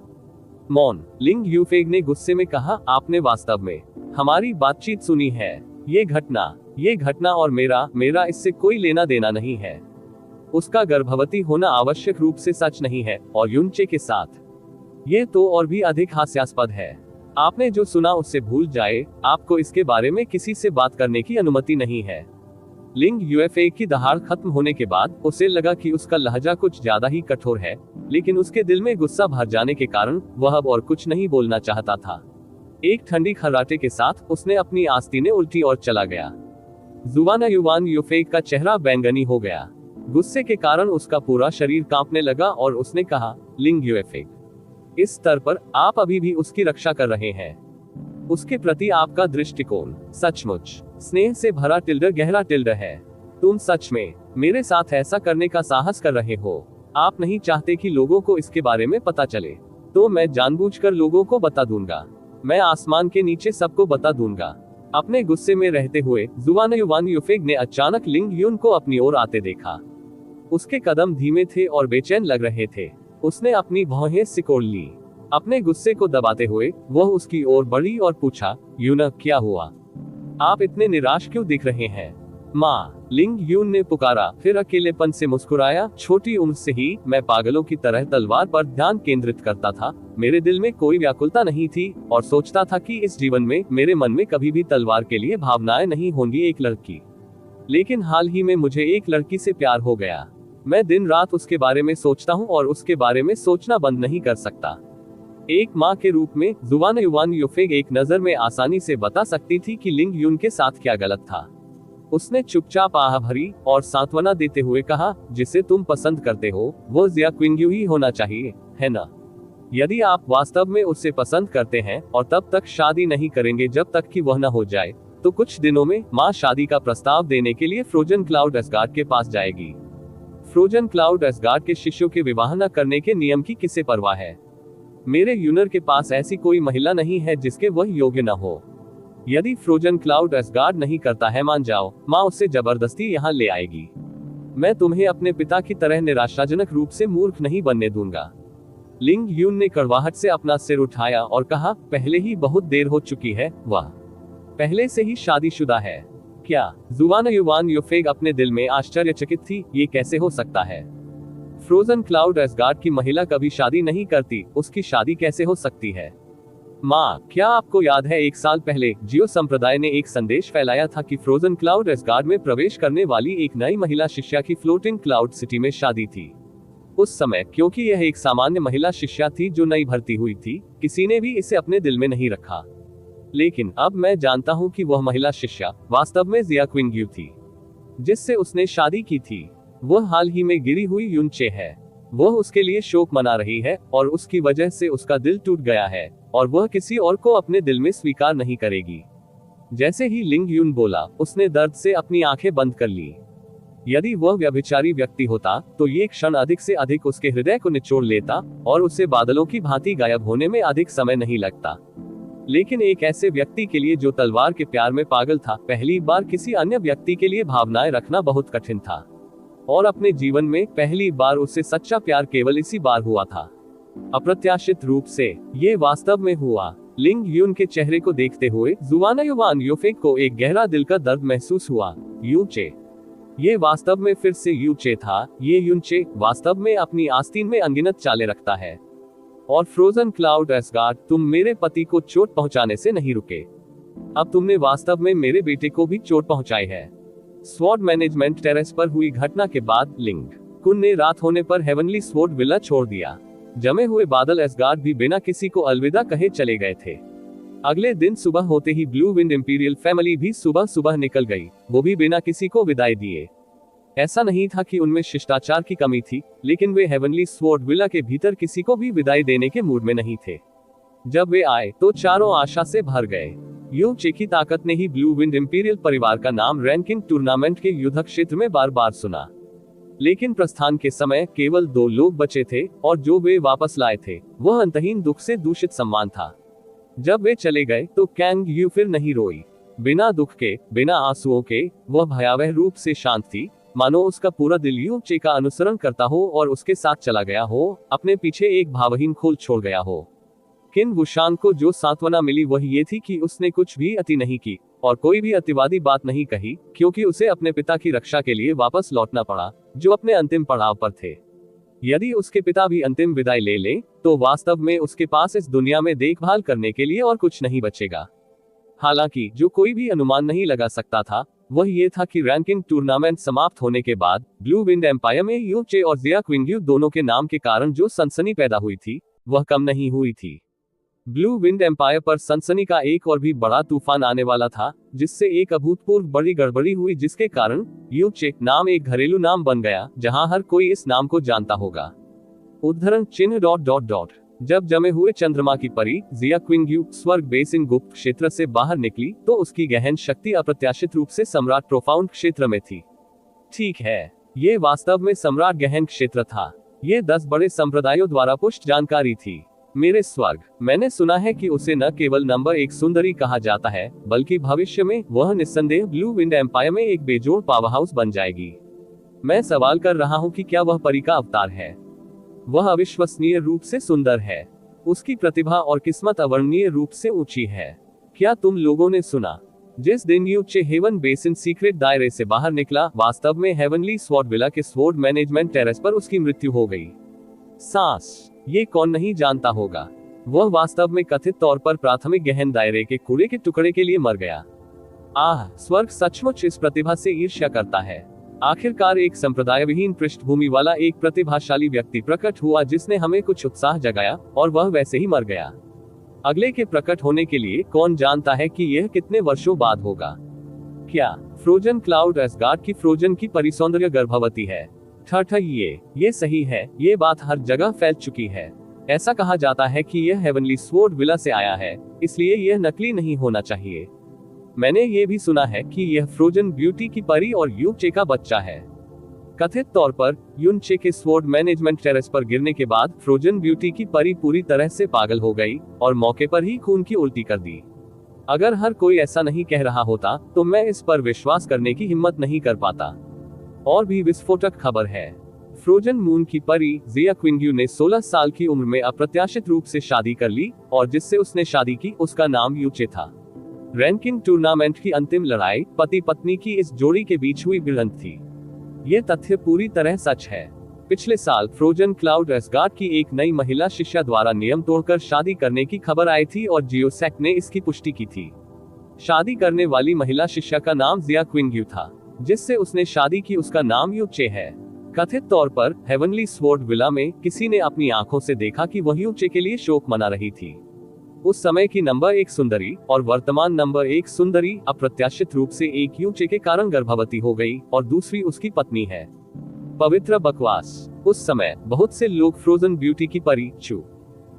A: मौन, लिंग यूफेंग ने गुस्से में कहा, आपने वास्तव में हमारी बातचीत सुनी है। ये घटना और मेरा इससे कोई लेना देना नहीं है। उसका गर्भवती होना आवश्यक रूप से सच नहीं है, और युनचे के साथ ये तो और भी अधिक हास्यास्पद है। आपने जो सुना उससे भूल जाए, आपको इसके बारे में किसी से बात करने की अनुमति नहीं है। लिंग यूएफए की दहाड़ खत्म होने के बाद उसे लगा कि उसका लहजा कुछ ज्यादा ही कठोर है, लेकिन उसके दिल में गुस्सा भर जाने के कारण वह अब और कुछ नहीं बोलना चाहता था। एक ठंडी खर्राटे के साथ उसने अपनी आस्तीनें उल्टी और चला गया। जुआन युवान यूफेंग का चेहरा बैंगनी हो गया। गुस्से के कारण उसका पूरा शरीर कांपने लगा और उसने कहा, लिंग यूफेंग, इस स्तर पर आप अभी भी उसकी रक्षा कर रहे हैं। उसके प्रति आपका दृष्टिकोण सचमुच स्नेह से भरा गहरा है। तुम सच में मेरे साथ ऐसा करने का साहस कर रहे हो। आप नहीं चाहते कि लोगों को इसके बारे में पता चले, तो मैं जानबूझकर लोगों को बता दूंगा। मैं आसमान के नीचे सबको बता दूंगा। अपने गुस्से में रहते हुए जुआन युवान यूफेंग ने अचानक लिंग यून को अपनी ओर आते देखा। उसके कदम धीमे थे और बेचैन लग रहे थे। उसने अपनी भौहें सिकोड़ ली। अपने गुस्से को दबाते हुए वह उसकी ओर बढ़ी और पूछा, यून, क्या हुआ? आप इतने निराश क्यों दिख रहे हैं? माँ, लिंग यून ने पुकारा, फिर अकेलेपन से मुस्कुराया। छोटी उम्र से ही मैं पागलों की तरह तलवार पर ध्यान केंद्रित करता था। मेरे दिल में कोई व्याकुलता नहीं थी और सोचता था कि इस जीवन में मेरे मन में कभी भी तलवार के लिए भावनाएं नहीं होंगी। एक लड़की, लेकिन हाल ही में मुझे एक लड़की से प्यार हो गया। मैं दिन रात उसके बारे में सोचता हूँ और उसके बारे में सोचना बंद नहीं कर सकता। एक माँ के रूप में जुआन युवान यूफेंग एक नजर में आसानी से बता सकती थी कि लिंग यून के साथ क्या गलत था। उसने चुपचाप आह भरी और सांत्वना देते हुए कहा, जिसे तुम पसंद करते हो वो जिया क्विंग्यू ही होना चाहिए, है ना? यदि आप वास्तव में उसे पसंद करते हैं और तब तक शादी नहीं करेंगे जब तक कि वह न हो जाए, तो कुछ दिनों में माँ शादी का प्रस्ताव देने के लिए फ्रोजन क्लाउड एस्गार्ड के पास जाएगी। फ्रोजन क्लाउड एस्गार्ड के शिष्यों के विवाह न करने के नियम की किसे परवाह है? मेरे यूनर के पास ऐसी कोई महिला नहीं है जिसके वह योग्य न हो। यदि फ्रोजन क्लाउड एस्गार्ड नहीं करता है, मान जाओ, माँ उसे जबरदस्ती यहाँ ले आएगी। मैं तुम्हें अपने पिता की तरह निराशाजनक रूप से मूर्ख नहीं बनने दूंगा। लिंग यून ने कड़वाहट से अपना सिर उठाया और कहा, पहले ही बहुत देर हो चुकी है, वह पहले से ही शादीशुदा है। क्या? जुआन युवान यूफेंग अपने दिल में आश्चर्यचकित थी। ये कैसे हो सकता है? फ्रोजन क्लाउड एस्गार्ड की महिला कभी शादी नहीं करती, उसकी शादी कैसे हो सकती है? माँ, क्या आपको याद है 1 साल पहले जियो संप्रदाय ने एक संदेश फैलाया था कि फ्रोजन क्लाउड एस्गार्ड में प्रवेश करने वाली एक नई महिला शिष्या की फ्लोटिंग क्लाउड सिटी में शादी थी। उस समय क्योंकि यह एक सामान्य महिला शिष्या थी जो नई भर्ती हुई थी, किसी ने भी इसे अपने दिल में नहीं रखा। लेकिन अब मैं जानता हूँ कि वह महिला शिष्या वास्तव में जिया क्विंग्यू थी, जिससे उसने शादी की थी। वह हाल ही में गिरी हुई युनचे है। वह उसके लिए शोक मना रही है और उसकी वजह से उसका दिल टूट गया है और वह किसी और को अपने दिल में स्वीकार नहीं करेगी। जैसे ही लिंग यून बोला, उसने दर्द से अपनी आंखें बंद कर ली। यदि वह व्यभिचारी व्यक्ति होता तो ये क्षण अधिक से अधिक उसके हृदय को निचोड़ लेता और उसे बादलों की भांति गायब होने में अधिक समय नहीं लगता। लेकिन एक ऐसे व्यक्ति के लिए जो तलवार के प्यार में पागल था, पहली बार किसी अन्य व्यक्ति के लिए भावनाएं रखना बहुत कठिन था। और अपने जीवन में पहली बार उससे सच्चा प्यार केवल इसी बार हुआ था। अप्रत्याशित रूप से ये वास्तव में हुआ। लिंग यून के चेहरे को देखते हुए जुआना युवान योफेक को एक गहरा दिल का दर्द महसूस हुआ। यूचे, ये वास्तव में फिर से यूचे था। ये यूनचे वास्तव में अपनी आस्तीन में अनगिनत चालें रखता है। और फ्रोजन क्लाउड एसगार्ड, तुम मेरे पति को चोट पहुंचाने से नहीं रुके। अब तुमने वास्तव में मेरे बेटे को भी चोट पहुंचाई है। स्वॉर्ड मैनेजमेंट टेरेस पर हुई घटना के बाद लिंग कुन ने रात होने पर हेवनली स्वॉर्ड विला छोड़ दिया। जमे हुए बादल एसगार्ड भी बिना किसी को अलविदा कहे चले गए थे। अगले दिन सुबह होते ही ब्लू विंड इंपीरियल फैमिली भी सुबह सुबह निकल गई, वो भी बिना किसी को विदाई दिए। ऐसा नहीं था कि उनमें शिष्टाचार की कमी थी, लेकिन वे हेवनली स्वॉर्ड विला के भीतर किसी को भी विदाई देने के मूड में नहीं थे। जब वे आए तो चारों आशा से भर गए। यूचे की ताकत ने ही ब्लू विंड इंपीरियल परिवार का नाम रैंकिंग टूर्नामेंट के युद्ध क्षेत्र में बार बार सुना। लेकिन प्रस्थान के समय केवल 2 लोग बचे थे, और जो वे वापस लाए थे वह अंतहीन दुख से दूषित सम्मान था। जब वे चले गए तो कैंग यू फिर नहीं रोई। बिना दुख के, बिना आंसुओं के, वह भयावह रूप से शांत थी, मानो उसका पूरा दिल यूचे का अनुसरण करता हो और उसके साथ चला गया हो, अपने पीछे एक भावहीन खोल छोड़ गया हो। किन वुशान को जो सांत्वना मिली वह ये थी कि उसने कुछ भी अति नहीं की और कोई भी अतिवादी बात नहीं कही, क्योंकि उसे अपने पिता की रक्षा के लिए वापस लौटना पड़ा, जो अपने अंतिम पड़ाव पर थे। यदि उसके पिता भी अंतिम विदाई ले लें, तो वास्तव में उसके पास इस दुनिया में देखभाल करने के लिए और कुछ नहीं बचेगा। हालांकि जो कोई भी अनुमान नहीं लगा सकता था वह ये था कि रैंकिंग टूर्नामेंट समाप्त होने के बाद ब्लू विंड एम्पायर में यूचे और जिया क्विंग्यू दोनों के नाम के कारण जो सनसनी पैदा हुई थी वह कम नहीं हुई थी। ब्लू विंड एम्पायर पर सनसनी का एक और भी बड़ा तूफान आने वाला था, जिससे एक अभूतपूर्व बड़ी गड़बड़ी हुई, जिसके कारण यूचे नाम एक घरेलू नाम बन गया जहां हर कोई इस नाम को जानता होगा। उद्धरण चिन्ह ... जब जमे हुए चंद्रमा की परी जिया क्विंग्यू स्वर्ग बेसिन गुप्त क्षेत्र से बाहर निकली तो उसकी गहन शक्ति अप्रत्याशित रूप से सम्राट प्रोफाउंड क्षेत्र में थी। ठीक है, ये वास्तव में सम्राट गहन क्षेत्र था। ये 10 बड़े संप्रदायों द्वारा पुष्ट जानकारी थी। मेरे स्वर्ग, मैंने सुना है कि उसे न केवल नंबर 1 सुंदरी कहा जाता है, बल्कि भविष्य में वह निस्संदेह ब्लू विंड एम्पायर में एक बेजोड़ पावर हाउस बन जाएगी। मैं सवाल कर रहा हूँ कि क्या वह परी का अवतार है? वह अविश्वसनीय रूप से सुंदर है। उसकी प्रतिभा और किस्मत अवर्णनीय रूप से ऊंची है। क्या तुम लोगों ने सुना? जिस दिन यूचे हेवन बेसिन सीक्रेट दायरे से बाहर निकला, वास्तव में हेवनली स्वॉर्ड विला के स्वॉर्ड मैनेजमेंट टेरेस पर उसकी मृत्यु हो गई। सांस, ये कौन नहीं जानता होगा। वह वास्तव में कथित तौर पर प्राथमिक गहन दायरे के कूड़े के टुकड़े के लिए मर गया। आह, स्वर्ग सचमुच इस प्रतिभा से ईर्ष्या करता है। आखिरकार एक संप्रदाय विहीन पृष्ठभूमि वाला एक प्रतिभाशाली व्यक्ति प्रकट हुआ जिसने हमें कुछ उत्साह जगाया, और वह वैसे ही मर गया। अगले के प्रकट होने के लिए कौन जानता है कि यह कितने वर्षों बाद होगा। क्या फ्रोजन क्लाउड एसगार्ड की फ्रोजन की परिसौंदर्य गर्भवती है? ये सही है। ये बात हर जगह फैल चुकी है। ऐसा कहा जाता है कि यह हेवनली स्वॉर्ड विला से आया है, इसलिए यह नकली नहीं होना चाहिए। मैंने ये भी सुना है कि यह फ्रोजन ब्यूटी की परी और यूचे का बच्चा है। कथित तौर पर यूनचे के स्वॉर्ड मैनेजमेंट टेरेस पर गिरने के बाद फ्रोजन ब्यूटी की परी पूरी तरह से पागल हो गई और मौके पर ही खून की उल्टी कर दी। अगर हर कोई ऐसा नहीं कह रहा होता तो मैं इस पर विश्वास करने की हिम्मत नहीं कर पाता। और भी विस्फोटक खबर है। फ्रोजन मून की परी जिया क्विंग्यू ने 16 साल की उम्र में अप्रत्याशित रूप से शादी कर ली, और जिससे उसने शादी की उसका नाम यूचे था। रैंकिंग टूर्नामेंट की अंतिम लड़ाई पति पत्नी की इस जोड़ी के बीच हुई भिड़ंत थी। ये तथ्य पूरी तरह सच है। पिछले साल फ्रोजन क्लाउड एसगार्ड की एक नई महिला शिष्या द्वारा नियम तोड़कर शादी करने की खबर आई थी और जियोसैक ने इसकी पुष्टि की थी। शादी करने वाली महिला शिष्या का नाम जिया क्विंग्यू था, जिससे उसने शादी की उसका नाम यूचे है। कथित तौर पर हेवनली स्वॉर्ड विला में किसी ने अपनी आंखों से देखा कि वह यूचे के लिए शोक मना रही थी। उस समय की नंबर 1 सुंदरी और वर्तमान नंबर 1 सुंदरी अप्रत्याशित रूप से एक यूचे के कारण गर्भवती हो गई और दूसरी उसकी पत्नी है। पवित्र बकवास। उस समय बहुत से लोग फ्रोजन ब्यूटी की परी चू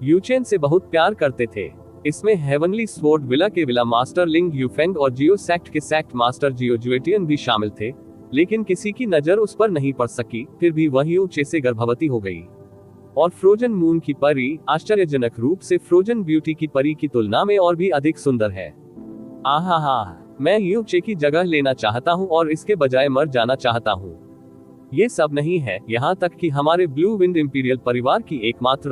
A: यूचेन से बहुत प्यार करते थे। इसमें हेवनली स्वॉर्ड विला के विला मास्टर लिंग यूफेंग और जियो सैक्ट के सैक्ट मास्टर जियो जुएटियन भी शामिल थे, लेकिन किसी की नजर उस पर नहीं पड़ सकी। फिर भी वह यूचे से गर्भवती हो गई। और फ्रोजन मून की परी आश्चर्यजनक रूप से फ्रोजन ब्यूटी की परी की तुलना में और भी अधिक सुंदर है। आहा, मैं यूचे की जगह लेना चाहता हूँ और इसके बजाय मर जाना चाहता हूँ। ये सब नहीं है, यहाँ तक कि हमारे ब्लू विंड इंपीरियल परिवार की एकमात्र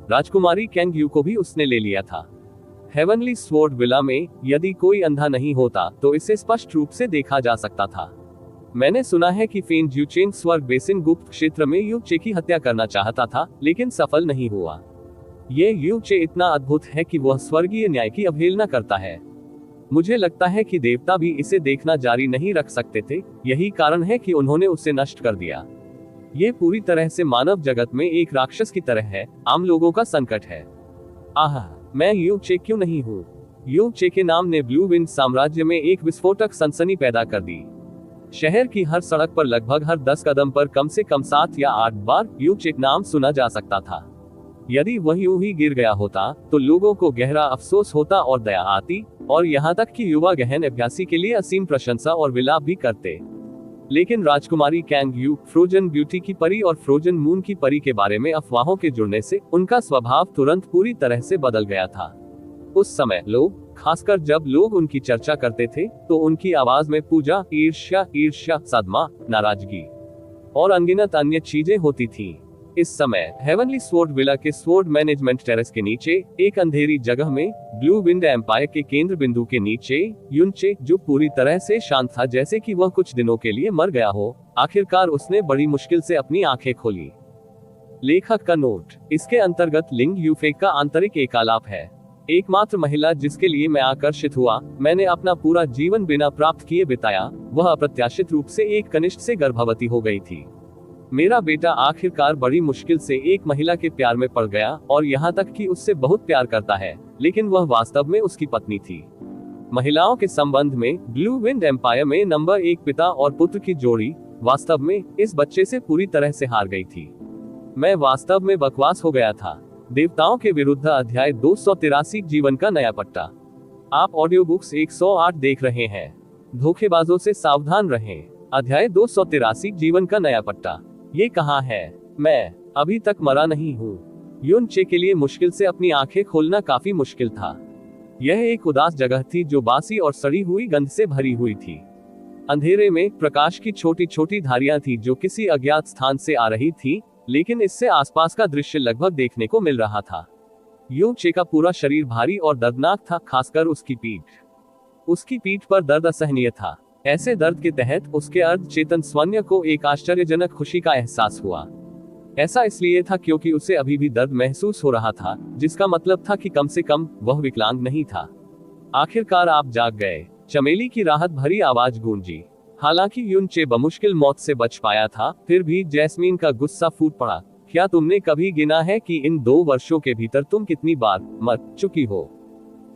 A: राजकुमारी कैंग यू को भी उसने ले लिया था। हेवनली स्वॉर्ड विला में यदि कोई अंधा नहीं होता तो इसे स्पष्ट रूप से देखा जा सकता था। मैंने सुना है कि फेन ज्यूचेन स्वर्ग बेसिन गुप्त क्षेत्र में यू चे की हत्या करना चाहता था, लेकिन सफल नहीं हुआ। ये यू चे इतना अद्भुत है कि वह स्वर्गीय न्याय की अवहेलना करता है। मुझे लगता है कि देवता भी इसे देखना जारी नहीं रख सकते थे, यही कारण है कि उन्होंने उसे नष्ट कर दिया। ये पूरी तरह से मानव जगत में एक राक्षस की तरह है, आम लोगों का संकट है। आह, मैं यू चे क्यों नहीं हूँ। यू चे के नाम ने ब्लू विंड साम्राज्य में एक विस्फोटक सनसनी पैदा कर दी। शहर की हर सड़क पर लगभग हर 10 कदम पर कम से कम 7 या 8 बार यू चे नाम सुना जा सकता था। यदि वह यूं ही गिर गया होता तो लोगों को गहरा अफसोस होता और दया आती, और यहाँ तक कि युवा गहन अभ्यासी के लिए असीम प्रशंसा और विलाप भी करते। लेकिन राजकुमारी कैंग यू, फ्रोजन ब्यूटी की परी और फ्रोजन मून की परी के बारे में अफवाहों के जुड़ने से उनका स्वभाव तुरंत पूरी तरह से बदल गया था। उस समय लोग, खासकर जब लोग उनकी चर्चा करते थे, तो उनकी आवाज में पूजा, ईर्ष्या, सदमा, नाराजगी और अनगिनत अन्य चीजें होती थीं। इस समय हेवनली स्वॉर्ड विला के स्वॉर्ड मैनेजमेंट टेरेस के नीचे एक अंधेरी जगह में ब्लू विंड एम्पायर के केंद्र बिंदु के नीचे युनचे, जो पूरी तरह से शांत था जैसे कि वह कुछ दिनों के लिए मर गया हो, आखिरकार उसने बड़ी मुश्किल से अपनी आंखें खोली। लेखक का नोट, इसके अंतर्गत लिंग यूफेक का आंतरिक एकालाप है। एकमात्र महिला जिसके लिए मैं आकर्षित हुआ, मैंने अपना पूरा जीवन बिना प्राप्त किए बिताया, वह अप्रत्याशित रूप से एक कनिष्ठ से गर्भवती हो गई थी। मेरा बेटा आखिरकार बड़ी मुश्किल से एक महिला के प्यार में पड़ गया, और यहाँ तक कि उससे बहुत प्यार करता है, लेकिन वह वास्तव में उसकी पत्नी थी। महिलाओं के संबंध में ब्लू विंड एम्पायर में नंबर 1 पिता और पुत्र की जोड़ी वास्तव में इस बच्चे से पूरी तरह से हार गई थी। मैं वास्तव में बकवास हो गया था। देवताओं के विरुद्ध अध्याय 283 जीवन का नया पट्टा। आप ऑडियो बुक्स 108 देख रहे हैं। धोखेबाजों से सावधान रहें। अध्याय 283 जीवन का नया पट्टा। ये कहाँ है? मैं अभी तक मरा नहीं हूँ। युन चे के लिए मुश्किल से अपनी आंखें खोलना काफी मुश्किल था। यह एक उदास जगह थी जो बासी और सड़ी हुई गंध से भरी हुई थी। अंधेरे में प्रकाश की छोटी छोटी धारियां थी जो किसी अज्ञात स्थान से आ रही थी, लेकिन इससे आसपास का दृश्य लगभग देखने को मिल रहा था। युन चे का पूरा शरीर भारी और दर्दनाक था, खासकर उसकी पीठ। उसकी पीठ पर दर्द असहनीय था। ऐसे दर्द के तहत उसके अर्ध चेतन स्वन्य को एक आश्चर्यजनक खुशी का एहसास हुआ। ऐसा इसलिए था क्योंकि उसे अभी भी दर्द महसूस हो रहा था, जिसका मतलब था कि कम से कम वह विकलांग नहीं था। आखिरकार आप जाग गए, चमेली की राहत भरी आवाज गूंजी। हालांकि युन चे बमुश्किल मौत से बच पाया था, फिर भी जैस्मीन का गुस्सा फूट पड़ा। क्या तुमने कभी गिना है कि इन 2 वर्षों के भीतर तुम कितनी बार मर चुकी हो?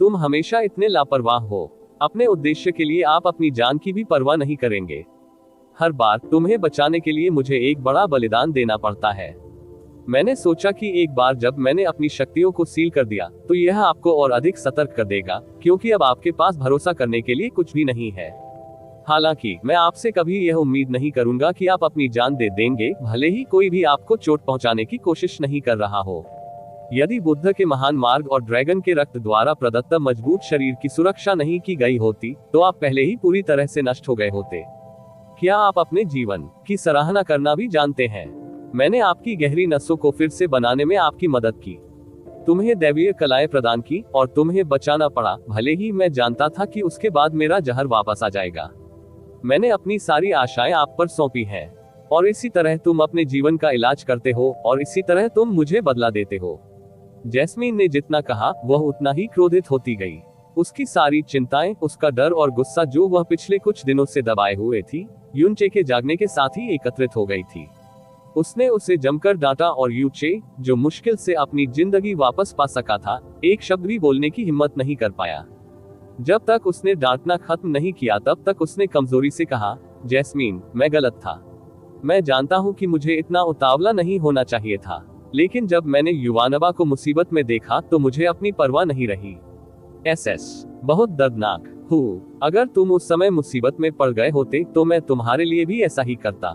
A: तुम हमेशा इतने लापरवाह हो। अपने उद्देश्य के लिए आप अपनी जान की भी परवाह नहीं करेंगे। हर बार तुम्हें बचाने के लिए मुझे एक बड़ा बलिदान देना पड़ता है। मैंने सोचा कि एक बार जब मैंने अपनी शक्तियों को सील कर दिया, तो यह आपको और अधिक सतर्क कर देगा, क्योंकि अब आपके पास भरोसा करने के लिए कुछ भी नहीं है। हालांकि मैं आपसे कभी यह उम्मीद नहीं करूंगा कि आप अपनी जान दे देंगे, भले ही कोई भी आपको चोट पहुंचाने की कोशिश नहीं कर रहा हो। यदि बुद्ध के महान मार्ग और ड्रैगन के रक्त द्वारा प्रदत्त मजबूत शरीर की सुरक्षा नहीं की गई होती, तो आप पहले ही पूरी तरह से नष्ट हो गए होते। क्या आप अपने जीवन की सराहना करना भी जानते हैं? मैंने आपकी गहरी नसों को फिर से बनाने में आपकी मदद की, तुम्हें दैवीय कलाएं प्रदान की, और तुम्हें बचाना पड़ा, भले ही मैं जानता था कि उसके बाद मेरा जहर वापस आ जाएगा। मैंने अपनी सारी आशाएं आप पर सौंपी हैं, और इसी तरह तुम अपने जीवन का इलाज करते हो, और इसी तरह तुम मुझे बदला देते हो। जैस्मीन ने जितना कहा वह उतना ही क्रोधित होती गई। उसकी सारी चिंताएं, उसका डर और गुस्सा जो वह पिछले कुछ दिनों से दबाए हुए थी, युन चे के जागने के साथ ही एकत्रित हो गई थी। उसने उसे जमकर डांटा, और यू चे, जो मुश्किल से अपनी जिंदगी वापस पा सका था, एक शब्द भी बोलने की हिम्मत नहीं कर पाया। जब तक उसने डांटना खत्म नहीं किया, तब तक उसने कमजोरी से कहा, जैस्मीन, मैं गलत था। मैं जानता हूं कि मुझे इतना उतावला नहीं होना चाहिए था, लेकिन जब मैंने युवानबा को मुसीबत में देखा तो मुझे अपनी परवाह नहीं रही। एसएस बहुत दर्दनाक हूँ। अगर तुम उस समय मुसीबत में पड़ गए होते तो मैं तुम्हारे लिए भी ऐसा ही करता,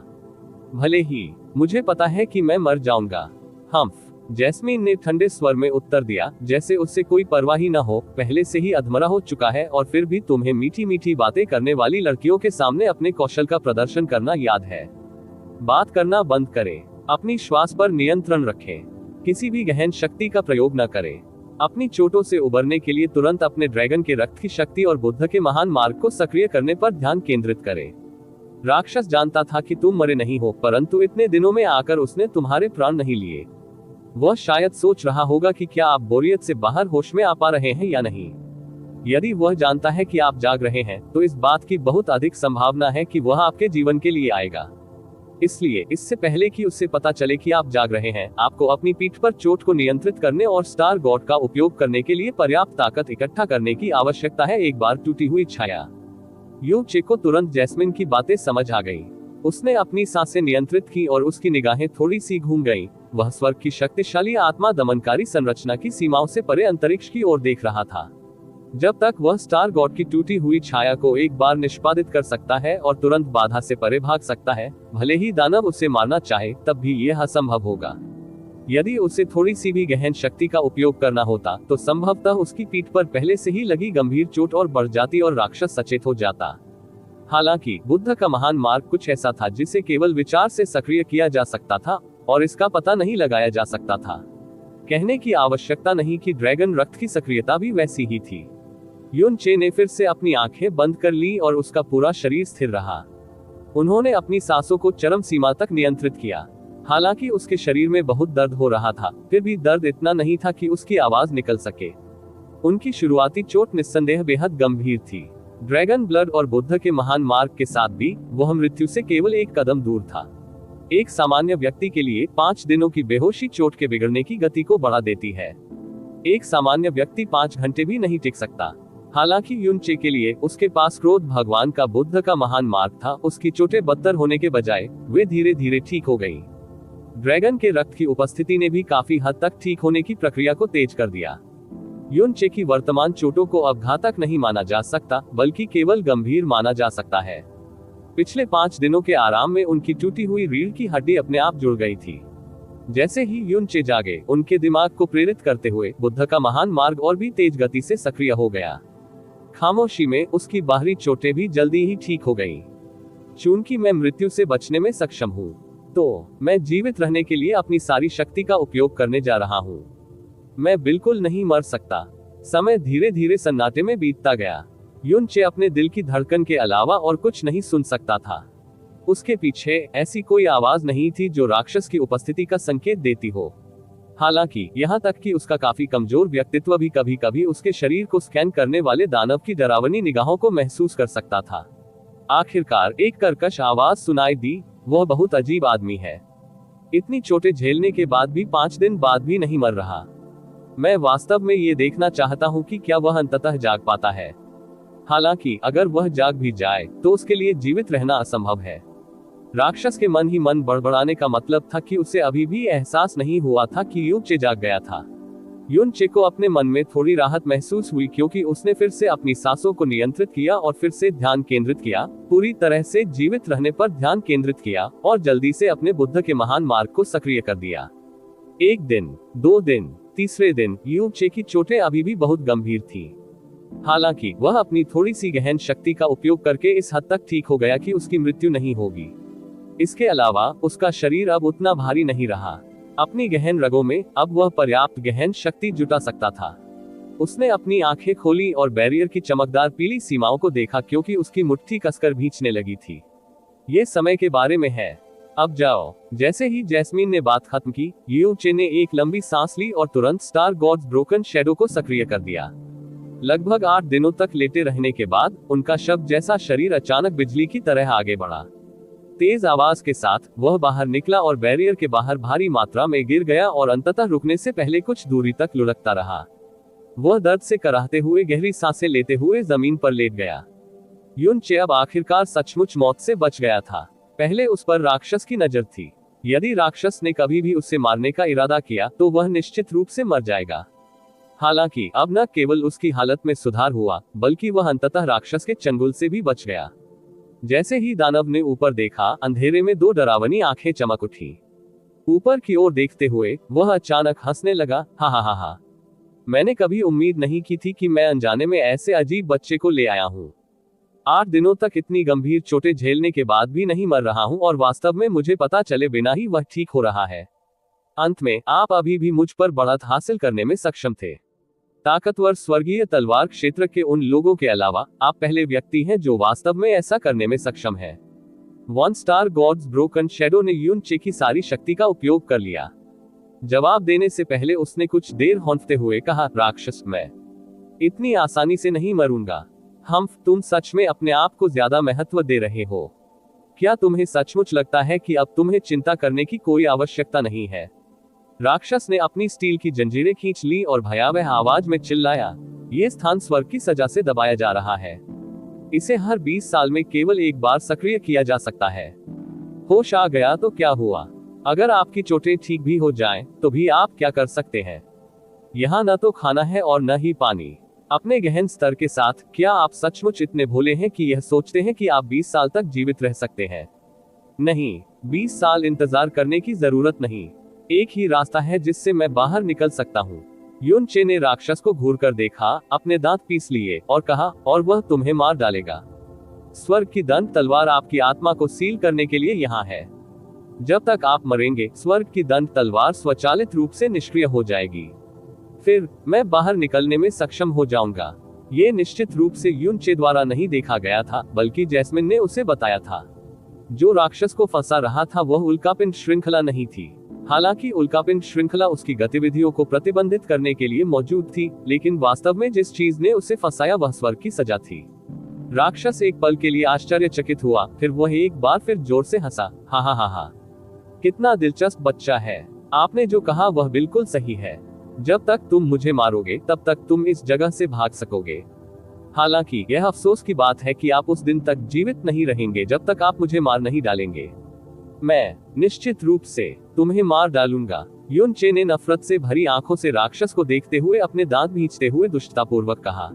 A: भले ही मुझे पता है कि मैं मर जाऊंगा। हम्फ, जैस्मीन ने ठंडे स्वर में उत्तर दिया, जैसे उससे कोई परवाह ही न हो, पहले से ही अधमरा हो चुका है, और फिर भी तुम्हें मीठी मीठी बातें करने वाली लड़कियों के सामने अपने कौशल का प्रदर्शन करना याद है। बात करना बंद करें, अपनी श्वास पर नियंत्रण रखें, किसी भी गहन शक्ति का प्रयोग न करें। अपनी चोटों से उबरने के लिए तुरंत अपने ड्रैगन के रक्त की शक्ति और बुद्ध के महान मार्ग को सक्रिय करने पर ध्यान केंद्रित करें। राक्षस जानता था कि तुम मरे नहीं हो, परंतु इतने दिनों में आकर उसने तुम्हारे प्राण नहीं लिए। वह शायद सोच रहा होगा कि क्या आप बोरियत से बाहर होश में आ पा रहे हैं या नहीं। यदि वह जानता है कि आप जाग रहे हैं, तो इस बात की बहुत अधिक संभावना है कि वह आपके जीवन के लिए आएगा। इसलिए इससे पहले कि उससे पता चले कि आप जाग रहे हैं, आपको अपनी पीठ पर चोट को नियंत्रित करने और स्टार गॉड का उपयोग करने के लिए पर्याप्त ताकत इकट्ठा करने की आवश्यकता है। एक बार टूटी हुई छाया। यू चे को तुरंत जैस्मिन की बातें समझ आ गई। उसने अपनी सांसें नियंत्रित की और उसकी निगाहें थोड़ी सी घूम गईं। वह स्वर्ग की शक्तिशाली आत्मा दमनकारी संरचना की सीमाओं से परे अंतरिक्ष की ओर देख रहा था। जब तक वह स्टार गॉड की टूटी हुई छाया को एक बार निष्पादित कर सकता है और तुरंत बाधा से परे भाग सकता है, भले ही दानव उसे मारना चाहे, तब भी यह असंभव होगा। यदि उसे थोड़ी सी भी गहन शक्ति का उपयोग करना होता, तो संभवतः उसकी पीठ पर पहले से ही लगी गंभीर चोट और बढ़ जाती और राक्षस सचेत हो जाता। हालांकि बुद्ध का महान मार्ग कुछ ऐसा था जिसे केवल विचार से सक्रिय किया जा सकता था और इसका पता नहीं लगाया जा सकता था। कहने की आवश्यकता नहीं कि ड्रैगन रक्त की सक्रियता भी वैसी ही थी। युन चे ने फिर से अपनी आंखें बंद कर ली और उसका पूरा शरीर स्थिर रहा। उन्होंने अपनी सांसों को चरम सीमा तक नियंत्रित किया। हालांकि उसके शरीर में बहुत दर्द हो रहा था, फिर भी दर्द इतना नहीं था कि उसकी आवाज निकल सके। उनकी शुरुआती चोट निस्संदेह बेहद गंभीर थी। ड्रैगन ब्लड और बुद्ध के महान मार्ग के साथ भी वह मृत्यु से केवल एक कदम दूर था। एक सामान्य व्यक्ति के लिए 5 दिनों की बेहोशी चोट के बिगड़ने की गति को बढ़ा देती है। एक सामान्य व्यक्ति 5 घंटे भी नहीं टिक सकता। हालांकि युन चे के लिए उसके पास क्रोध भगवान का बुद्ध का महान मार्ग था। उसकी चोटें बदतर होने के बजाय वे धीरे धीरे ठीक हो गईं। ड्रैगन के रक्त की उपस्थिति ने भी काफी हद तक ठीक होने की प्रक्रिया को तेज कर दिया। युन चे की वर्तमान चोटों को अब घातक नहीं माना जा सकता, बल्कि केवल गंभीर माना जा सकता है। पिछले 5 दिनों के आराम में उनकी टूटी हुई रीढ़ की हड्डी अपने आप जुड़ गई थी। जैसे ही युन चे जागे, उनके दिमाग को प्रेरित करते हुए बुद्ध का महान मार्ग और भी तेज गति से सक्रिय हो गया। खामोशी में उसकी बाहरी चोटें भी जल्दी ही ठीक हो गईं। चूंकि मैं मृत्यु से बचने में सक्षम हूँ, तो मैं जीवित रहने के लिए अपनी सारी शक्ति का उपयोग करने जा रहा हूँ। मैं बिल्कुल नहीं मर सकता। समय धीरे धीरे सन्नाटे में बीतता गया। युन चे अपने दिल की धड़कन के अलावा और कुछ नहीं सुन सकता था। उसके पीछे ऐसी कोई आवाज नहीं थी जो राक्षस की उपस्थिति का संकेत देती हो। हालांकि यहाँ तक कि उसका काफी कमजोर व्यक्तित्व भी कभी कभी उसके शरीर को स्कैन करने वाले दानव की डरावनी निगाहों को महसूस कर सकता था। आखिरकार एक कर्कश आवाज सुनाई दी, वह बहुत अजीब आदमी है। इतनी चोटें झेलने के बाद भी 5 दिन बाद भी नहीं मर रहा। मैं वास्तव में ये देखना चाहता हूँ कि क्या वह अंततः जाग पाता है। हालांकि अगर वह जाग भी जाए, तो उसके लिए जीवित रहना असंभव है। राक्षस के मन ही मन बड़बड़ाने का मतलब था कि उसे अभी भी एहसास नहीं हुआ था कि युन चे जाग गया था। युन चे को अपने मन में थोड़ी राहत महसूस हुई, क्योंकि उसने फिर से अपनी सांसों को नियंत्रित किया और फिर से ध्यान केंद्रित किया, पूरी तरह से जीवित रहने पर ध्यान केंद्रित किया और जल्दी से अपने बुद्ध के महान मार्ग को सक्रिय कर दिया। 1 दिन, 2 दिन, तीसरे दिन युन चे की चोटें अभी भी बहुत गंभीर थी। हालांकि वह अपनी थोड़ी सी गहन शक्ति का उपयोग करके इस हद तक ठीक हो गया कि उसकी मृत्यु नहीं होगी। इसके अलावा उसका शरीर अब उतना भारी नहीं रहा। अपनी गहन रगों में अब वह पर्याप्त गहन शक्ति जुटा सकता था। उसने अपनी आंखें खोली और बैरियर की चमकदार पीली सीमाओं को देखा, क्योंकि उसकी मुट्ठी कसकर भींचने लगी थी। ये समय के बारे में है, अब जाओ। जैसे ही जैस्मीन ने बात खत्म की, युन चे ने एक लंबी सांस ली और तुरंत स्टार गॉड्स ब्रोकन शैडो को सक्रिय कर दिया। लगभग 8 दिनों तक लेटे रहने के बाद उनका शव जैसा शरीर अचानक बिजली की तरह आगे बढ़ा। तेज आवाज के साथ वह बाहर निकला और बैरियर के बाहर भारी मात्रा में गिर गया और अंततः रुकने से पहले कुछ दूरी तक लुढ़कता रहा। वह दर्द से कराहते हुए गहरी सांसें लेते हुए जमीन पर लेट गया। युन चे अब आखिरकार सचमुच मौत से बच गया था। पहले उस पर राक्षस की नजर थी। यदि राक्षस ने कभी भी उसे मारने का इरादा किया, तो वह निश्चित रूप से मर जाएगा। हालांकि अब न केवल उसकी हालत में सुधार हुआ, बल्कि वह अंततः राक्षस के चंगुल से भी बच गया। जैसे ही दानव ने ऊपर देखा, अंधेरे में 2 डरावनी आंखें चमक उठी। ऊपर की ओर देखते हुए वह अचानक हंसने लगा, हा हा हा हा। मैंने कभी उम्मीद नहीं की थी कि मैं अनजाने में ऐसे अजीब बच्चे को ले आया हूँ। 8 दिनों तक इतनी गंभीर चोटें झेलने के बाद भी नहीं मर रहा हूँ, और वास्तव में मुझे पता चले बिना ही वह ठीक हो रहा है। अंत में आप अभी भी मुझ पर बढ़त हासिल करने में सक्षम थे। ताकतवर स्वर्गीय तलवार क्षेत्र के उन लोगों के अलावा आप पहले व्यक्ति हैं जो वास्तव में ऐसा करने में सक्षम है। One star gods broken shadow ने यून चे की सारी शक्ति का उपयोग कर लिया। जवाब देने से पहले उसने कुछ देर हौंफते हुए कहा, राक्षस, मैं इतनी आसानी से नहीं मरूंगा। हम्फ, तुम सच में अपने आप को ज्यादा महत्व दे रहे हो। क्या तुम्हें सचमुच लगता है कि अब तुम्हें चिंता करने की कोई आवश्यकता नहीं है? राक्षस ने अपनी स्टील की जंजीरें खींच ली और भयावह आवाज में चिल्लाया, ये स्थान स्वर्ग की सजा से दबाया जा रहा है। इसे हर 20 साल में केवल एक बार सक्रिय किया जा सकता है। होश आ गया तो क्या हुआ? अगर आपकी चोटें ठीक भी हो जाएं, तो भी आप क्या कर सकते हैं? यहाँ न तो खाना है और न ही पानी। अपने गहन स्तर के साथ, क्या आप सचमुच इतने भोले हैं कि यह सोचते हैं कि आप 20 साल तक जीवित रह सकते हैं? नहीं, 20 साल इंतजार करने की जरूरत नहीं। एक ही रास्ता है जिससे मैं बाहर निकल सकता हूँ। यून चे ने राक्षस को घूरकर देखा, अपने दांत पीस लिए और कहा, और वह तुम्हें मार डालेगा। स्वर्ग की दंत तलवार आपकी आत्मा को सील करने के लिए यहाँ है। जब तक आप मरेंगे, स्वर्ग की दंत तलवार स्वचालित रूप से निष्क्रिय हो जाएगी। फिर मैं बाहर निकलने में सक्षम हो जाऊंगा। ये निश्चित रूप से यून चे द्वारा नहीं देखा गया था, बल्कि जैस्मिन ने उसे बताया था। जो राक्षस को फंसा रहा था वह उल्कापिंड श्रृंखला नहीं थी। हालांकि उल्कापिंड श्रृंखला उसकी गतिविधियों को प्रतिबंधित करने के लिए मौजूद थी, लेकिन वास्तव में जिस चीज ने उसे फंसाया वह स्वर्ग की सजा थी। राक्षस एक पल के लिए आश्चर्यचकित हुआ, फिर वह एक बार फिर जोर से हंसा, हा हा हा हा। कितना दिलचस्प बच्चा है। आपने जो कहा वह बिल्कुल सही है। जब तक तुम मुझे मारोगे तब तक तुम इस जगह से भाग सकोगे। हालांकि यह अफसोस की बात है कि आप उस दिन तक जीवित नहीं रहेंगे जब तक आप मुझे मार नहीं डालेंगे। मैं निश्चित रूप से तुम्हें मार डालूंगा। यून चे ने नफरत से भरी आंखों से राक्षस को देखते हुए अपने दांत भींचते हुए दुष्टतापूर्वक कहा।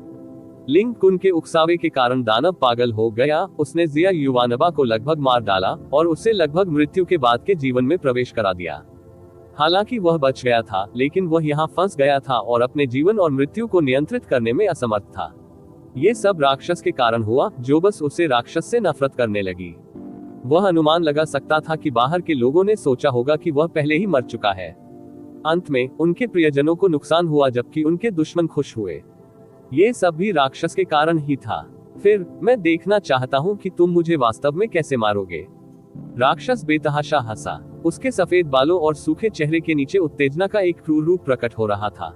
A: लिंग कुन के उकसावे के कारण दानव पागल हो गया। उसने जिया युवानबा को लगभग मार डाला और उसे लगभग मृत्यु के बाद के जीवन में प्रवेश करा दिया। हालांकि वह बच गया था, लेकिन वह यहाँ फंस गया था और अपने जीवन और मृत्यु को नियंत्रित करने में असमर्थ था। ये सब राक्षस के कारण हुआ, जो बस उसे राक्षस से नफरत करने लगी। वह अनुमान लगा सकता था कि बाहर के लोगों ने सोचा होगा कि वह पहले ही मर चुका है। अंत में उनके प्रियजनों को नुकसान हुआ जबकि उनके दुश्मन खुश हुए। ये सब भी राक्षस के कारण ही था। फिर मैं देखना चाहता हूँ कि तुम मुझे वास्तव में कैसे मारोगे। राक्षस बेतहाशा हंसा। उसके सफेद बालों और सूखे चेहरे के नीचे उत्तेजना का एक क्रूर रूप प्रकट हो रहा था।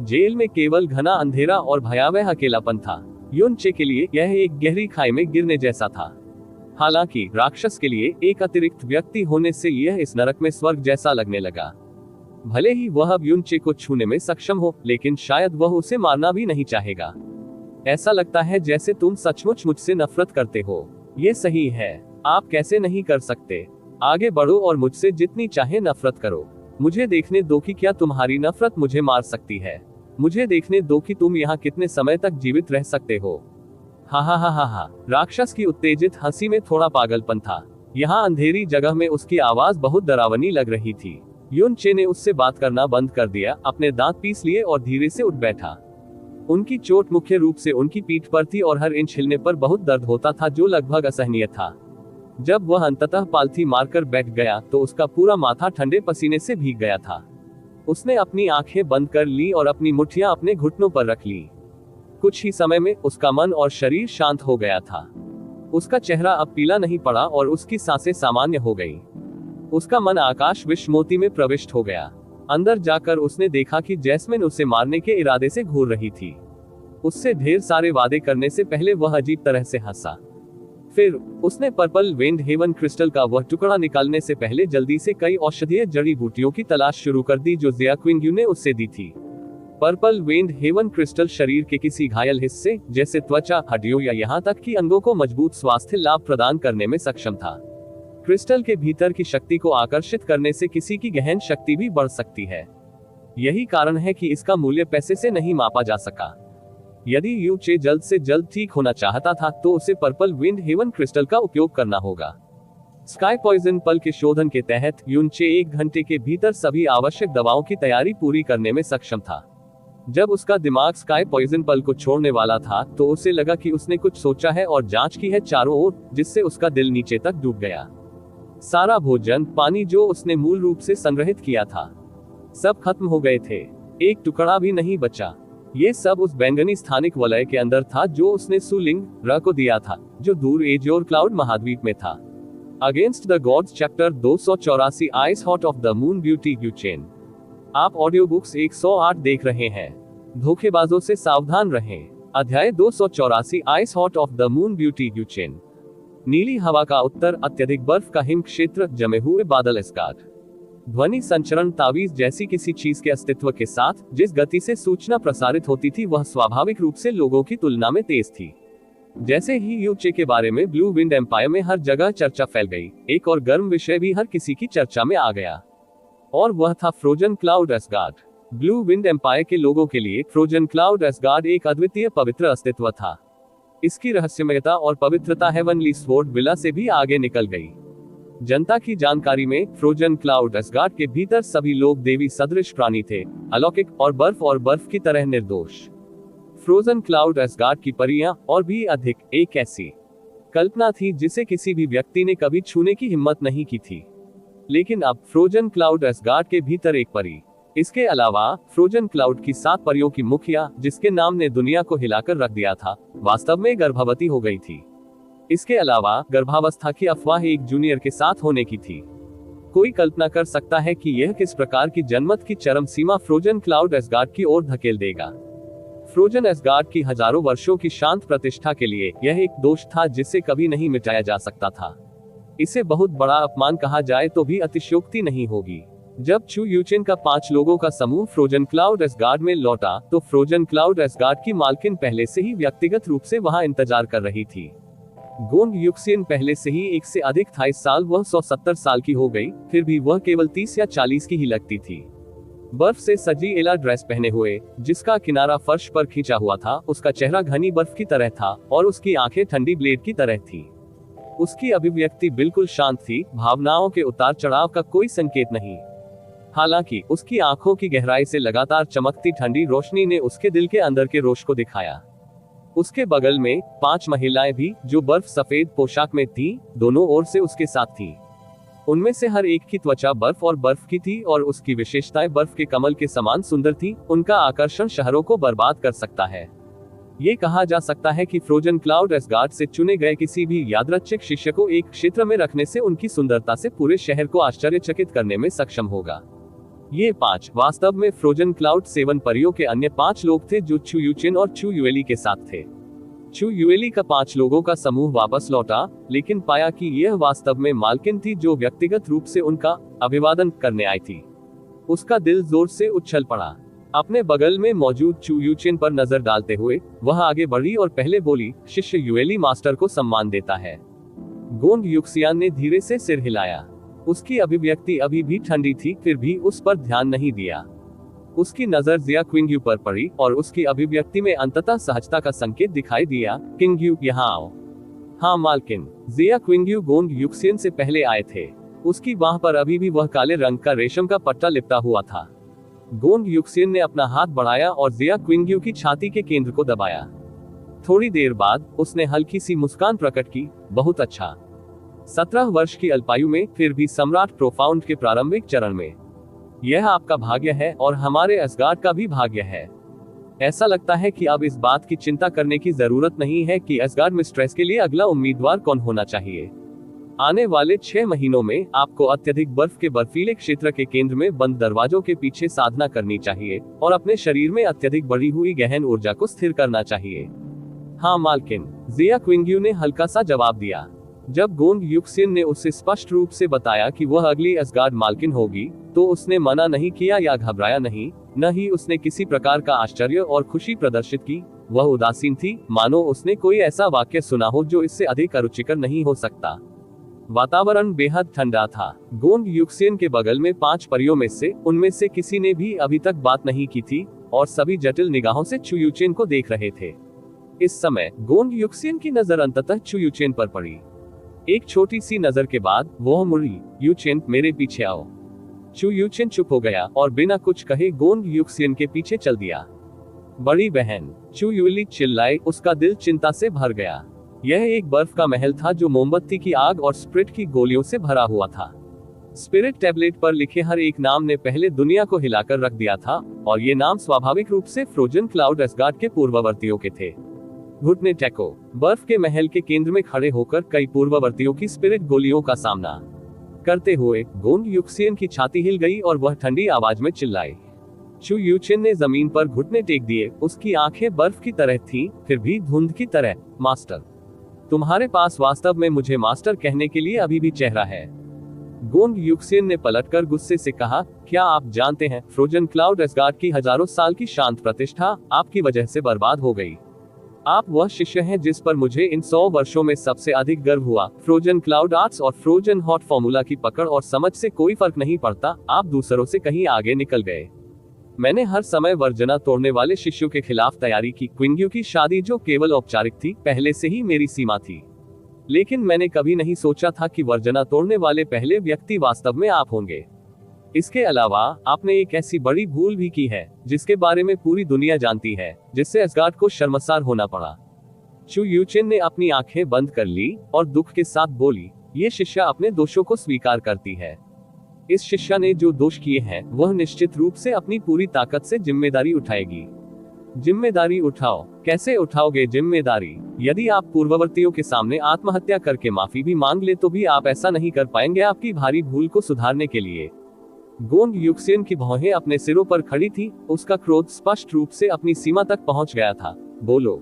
A: जेल में केवल घना अंधेरा और भयावह अकेलापन था। यून चे के लिए यह एक गहरी खाई में गिरने जैसा था। हालांकि राक्षस के लिए एक अतिरिक्त व्यक्ति होने से यह इस नरक में स्वर्ग जैसा लगने लगा। भले ही वह अब यून चे को छूने में सक्षम हो, लेकिन शायद वह उसे मारना भी नहीं चाहेगा। ऐसा लगता है जैसे तुम सचमुच मुझसे नफरत करते हो। ये सही है, आप कैसे नहीं कर सकते। आगे बढ़ो और मुझसे जितनी चाहे नफरत करो। मुझे देखने दो कि क्या तुम्हारी नफरत मुझे मार सकती है। मुझे देखने दो कि तुम यहाँ कितने समय तक जीवित रह सकते हो। हा हा हा हा हा। राक्षस की उत्तेजित हंसी में थोड़ा पागलपन था। यहाँ अंधेरी जगह में उसकी आवाज बहुत डरावनी लग रही थी। यून चे ने उससे बात करना बंद कर दिया, अपने दांत पीस लिए और धीरे से उठ बैठा। उनकी चोट मुख्य रूप से उनकी पीठ पर थी और हर इंच हिलने पर बहुत दर्द होता था, जो लगभग असहनीय था। जब वह अंततः पालथी मारकर बैठ गया तो उसका पूरा माथा ठंडे पसीने से भीग गया था। उसने अपनी आंखें बंद कर ली और अपनी मुट्ठियां अपने घुटनों पर रख ली। कुछ ही समय में उसका मन और शरीर शांत हो गया था। उसका चेहरा अब पीला नहीं पड़ा और उसकी सांसें सामान्य हो गई। उसका मन आकाश विश्वमोती में प्रविष्ट हो गया। अंदर जाकर उसने देखा कि जैस्मिन उसे मारने के इरादे से घूर रही थी। उससे ढेर सारे वादे करने से पहले वह अजीब तरह से हंसा। फिर उसने पर्पल वेंड हेवन क्रिस्टल का वह टुकड़ा निकालने से पहले जल्दी से कई औषधीय जड़ी बूटियों की तलाश शुरू कर दी जो जिया क्विंग्यू ने उससे दी थी। पर्पल वेंड हेवन क्रिस्टल शरीर के किसी घायल हिस्से जैसे त्वचा, हड्डियों या यहाँ तक कि अंगों को मजबूत स्वास्थ्य लाभ प्रदान करने में सक्षम था। क्रिस्टल के भीतर की शक्ति को आकर्षित करने से किसी की गहन शक्ति भी बढ़ सकती है। यही कारण है कि इसका मूल्य पैसे से नहीं मापा जा सका। यदि यू चे जल्द से जल्द ठीक होना चाहता था तो उसे पर्पल विंड हेवन क्रिस्टल का उपयोग करना होगा। स्काई पॉइजन पल के शोधन के तहत यून चे 1 घंटे के भीतर सभी आवश्यक दवाओं की तैयारी पूरी करने में सक्षम था। जब उसका दिमाग स्काई पॉइजन पल को छोड़ने वाला था तो उसे लगा कि उसने कुछ सोचा है और जांच की है चारों ओर, जिससे उसका दिल नीचे तक डूब गया। सारा भोजन, पानी जो उसने मूल रूप से संग्रहित किया था, सब खत्म हो गए थे। एक टुकड़ा भी नहीं बचा। ये सब उस बैंगनी स्थानिक वलय के अंदर था जो उसने सुलिंग र को दिया था, जो दूर एजोर क्लाउड महाद्वीप में था। Against the gods chapter 284 ice heart of the moon beauty Yuchen. आप ऑडियो बुक्स 108 देख रहे हैं। धोखेबाजों से सावधान रहें। अध्याय 284 ice heart of the moon beauty Yuchen. नीली हवा का उत्तर, अत्यधिक बर्फ का हिम क्षेत्र, जमे हुए बादल एस्गार्ड। ध्वनि संचरण तावीज जैसी किसी चीज के अस्तित्व के साथ जिस गति से सूचना प्रसारित होती थी वह स्वाभाविक रूप से लोगों की तुलना में तेज थी। जैसे ही यूचे के बारे में ब्लू विंड एम्पायर में हर जगह चर्चा फैल गई, एक और गर्म विषय भी हर किसी की चर्चा में आ गया, और वह था frozen cloud Asgard. Blue wind empire के लोगों के लिए फ्रोजन क्लाउड एस्गार्ड एक अद्वितीय पवित्र अस्तित्व था। इसकी रहस्यमयता और पवित्रता हेवनली स्वॉर्ड विला से भी आगे निकल गई। जनता की जानकारी में फ्रोजन क्लाउड एस्गार्ड के भीतर सभी लोग देवी सदृश प्राणी थे, अलौकिक और बर्फ की तरह निर्दोष। फ्रोजन क्लाउड एस्गार्ड की परियां और भी अधिक एक ऐसी कल्पना थी जिसे किसी भी व्यक्ति ने कभी छूने की हिम्मत नहीं की थी। लेकिन अब फ्रोजन क्लाउड एस्गार्ड के भीतर एक परी, इसके अलावा फ्रोजन क्लाउड की 7 परियों की मुखिया, जिसके नाम ने दुनिया को हिलाकर रख दिया था, वास्तव में गर्भवती हो गई थी। इसके अलावा गर्भावस्था की अफवाह एक जूनियर के साथ होने की थी। कोई कल्पना कर सकता है कि यह किस प्रकार की जनमत की चरम सीमा फ्रोजन क्लाउड एस्गार्ड की ओर धकेल देगा। फ्रोजन एस्गार्ड की हजारों वर्षों की शांत प्रतिष्ठा के लिए यह एक दोष था जिसे कभी नहीं मिटाया जा सकता था। इसे बहुत बड़ा अपमान कहा जाए तो भी अतिशयोक्ति नहीं होगी। जब चू यूचेन का 5 लोगों का समूह फ्रोजन क्लाउड एस्गार्ड में लौटा तो फ्रोजन क्लाउड एस्गार्ड की मालकिन पहले से ही व्यक्तिगत रूप से वहां इंतजार कर रही थी। गोंग यूक्सियन पहले से ही 1 से अधिक था। इस साल वह 170 साल की हो गई, फिर भी वह केवल 30 या 40 की ही लगती थी। बर्फ से सजी एला ड्रेस पहने हुए, जिसका किनारा फर्श पर खींचा हुआ था, उसका चेहरा घनी बर्फ की तरह था और उसकी आंखें ठंडी ब्लेड की तरह थी। उसकी अभिव्यक्ति बिल्कुल शांत थी, भावनाओं के उतार चढ़ाव का कोई संकेत नहीं। हालांकि उसकी आंखों की गहराई से लगातार चमकती ठंडी रोशनी ने उसके दिल के अंदर के रोष को दिखाया। उसके बगल में 5 महिलाएं भी, जो बर्फ सफेद पोशाक में थीं, दोनों ओर से उसके साथ थीं। उनमें से हर एक की त्वचा बर्फ और बर्फ की थी और उसकी विशेषताएं बर्फ के कमल के समान सुंदर थी। उनका आकर्षण शहरों को बर्बाद कर सकता है। ये कहा जा सकता है कि फ्रोजन क्लाउड एस्गार्ड से चुने गए किसी भी यादृच्छिक शिष्य को एक क्षेत्र में रखने से उनकी सुंदरता से पूरे शहर को आश्चर्यचकित करने में सक्षम होगा। ये 5 वास्तव में फ्रोजन क्लाउड 7 परियों के अन्य 5 लोग थे जो चू यूचेन और चू युएली के साथ थे। चू युएली का 5 लोगों का समूह वापस लौटा, लेकिन पाया कि यह वास्तव में मालकिन थी जो व्यक्तिगत रूप से उनका अभिवादन करने आई थी। उसका दिल जोर से उछल पड़ा। अपने बगल में मौजूद चू यूचेन पर नजर डालते हुए वह आगे बढ़ी और पहले बोली, शिष्य युएली मास्टर को सम्मान देता है। गोंग यूक्सियान ने धीरे से सिर हिलाया। उसकी अभिव्यक्ति अभी भी ठंडी थी, फिर भी उस पर ध्यान नहीं दिया। उसकी नजर जिया क्विंगयू पर पड़ी और उसकी अभिव्यक्ति में अंततः सहजता का संकेत दिखाई दिया। किंगयू, यहाँ आओ। हाँ मालकिन। जिया क्विंगयू गोंग यूक्सियन से पहले आए थे। उसकी बाह पर अभी भी वह काले रंग का रेशम का पट्टा लिपटा हुआ था। गोंग यूक्सियन ने अपना हाथ बढ़ाया और जिया क्विंगयू की छाती के केंद्र को दबाया। थोड़ी देर बाद उसने हल्की सी मुस्कान प्रकट की। बहुत अच्छा। 17 वर्ष की अल्पायु में, फिर भी सम्राट प्रोफाउंड के प्रारंभिक चरण में। यह आपका भाग्य है और हमारे एस्गार्ड का भी भाग्य है। ऐसा लगता है कि अब इस बात की चिंता करने की जरूरत नहीं है कि एस्गार्ड मिस्ट्रेस के लिए अगला उम्मीदवार कौन होना चाहिए। आने वाले 6 महीनों में आपको अत्यधिक बर्फ के बर्फीले क्षेत्र के केंद्र में बंद दरवाजों के पीछे साधना करनी चाहिए और अपने शरीर में अत्यधिक बढ़ी हुई गहन ऊर्जा को स्थिर करना चाहिए। हाँ मालकिन, जिया क्विंगयू ने हल्का सा जवाब दिया। जब गोंग यूक्सियन ने उसे स्पष्ट रूप से बताया कि वह अगली एस्गार्ड मालकिन होगी, तो उसने मना नहीं किया या घबराया नहीं, न ही उसने किसी प्रकार का आश्चर्य और खुशी प्रदर्शित की। वह उदासीन थी, मानो उसने कोई ऐसा वाक्य सुना हो जो इससे अधिक अरुचिकर नहीं हो सकता। वातावरण बेहद ठंडा था। गोंग यूक्सियन के बगल में 5 परियों में से उनमें से किसी ने भी अभी तक बात नहीं की थी और सभी जटिल निगाहों से चू यूचेन को देख रहे थे। इस समय गोंग यूक्सियन की नजर अंततः चू यूचेन पर पड़ी। एक छोटी सी नजर के बाद वह मुड़ी। यूचेन, मेरे पीछे आओ। चू यूचेन चुप हो गया और बिना कुछ कहे गोंग यूक्सियन के पीछे चल दिया। बड़ी बहन, चू युएली चिल्लाए। उसका दिल चिंता से भर गया। यह एक बर्फ का महल था जो मोमबत्ती की आग और स्प्रिट की गोलियों से भरा हुआ था। स्पिरिट टैबलेट पर लिखे हर एक नाम ने पहले दुनिया को हिलाकर रख दिया था, और ये नाम स्वाभाविक रूप से फ्रोजन क्लाउड एसगार्ड के पूर्ववर्तियों के थे। घुटने टेको। बर्फ के महल के केंद्र में खड़े होकर कई पूर्ववर्तियों की स्पिरिट गोलियों का सामना करते हुए गोंड युक्सियन की छाती हिल गई और वह ठंडी आवाज में चिल्लाई। चू यूचेन ने जमीन पर घुटने टेक दिए। उसकी आंखें बर्फ की तरह थीं, फिर भी धुंध की तरह। मास्टर, तुम्हारे पास वास्तव में मुझे मास्टर कहने के लिए अभी भी चेहरा है। गोंड युक्सियन ने पलटकर गुस्से से कहा, क्या आप जानते हैं, फ्रोजन क्लाउड एसगार्ड की हजारों साल की शांत प्रतिष्ठा आपकी वजह से बर्बाद हो गई। आप वह शिष्य हैं जिस पर मुझे इन 100 वर्षों में सबसे अधिक गर्व हुआ। फ्रोजन क्लाउड आर्ट्स और फ्रोजन हॉट फॉर्मूला की पकड़ और समझ से कोई फर्क नहीं पड़ता, आप दूसरों से कहीं आगे निकल गए। मैंने हर समय वर्जना तोड़ने वाले शिष्यों के खिलाफ तैयारी की। क्विंग्यू की शादी जो केवल औपचारिक थी, पहले से ही मेरी सीमा थी, लेकिन मैंने कभी नहीं सोचा था कि वर्जना तोड़ने वाले पहले व्यक्ति वास्तव में आप होंगे। इसके अलावा आपने एक ऐसी बड़ी भूल भी की है जिसके बारे में पूरी दुनिया जानती है, जिससे एसगार्ड को शर्मसार होना पड़ा। चू यूचेन ने अपनी आंखें बंद कर ली और दुख के साथ बोली, ये शिष्या अपने दोषों को स्वीकार करती है। इस शिष्या ने जो दोष किए हैं वह निश्चित रूप से अपनी पूरी ताकत से जिम्मेदारी उठाएगी। जिम्मेदारी उठाओ। कैसे उठाओगे जिम्मेदारी? यदि आप पूर्ववर्तियों के सामने आत्महत्या करके माफी भी मांग ले तो भी आप ऐसा नहीं कर पाएंगे आपकी भारी भूल को सुधारने के लिए। गोंड युक्सियन की भौहें अपने सिरों पर खड़ी थी। उसका क्रोध स्पष्ट रूप से अपनी सीमा तक पहुंच गया था। बोलो।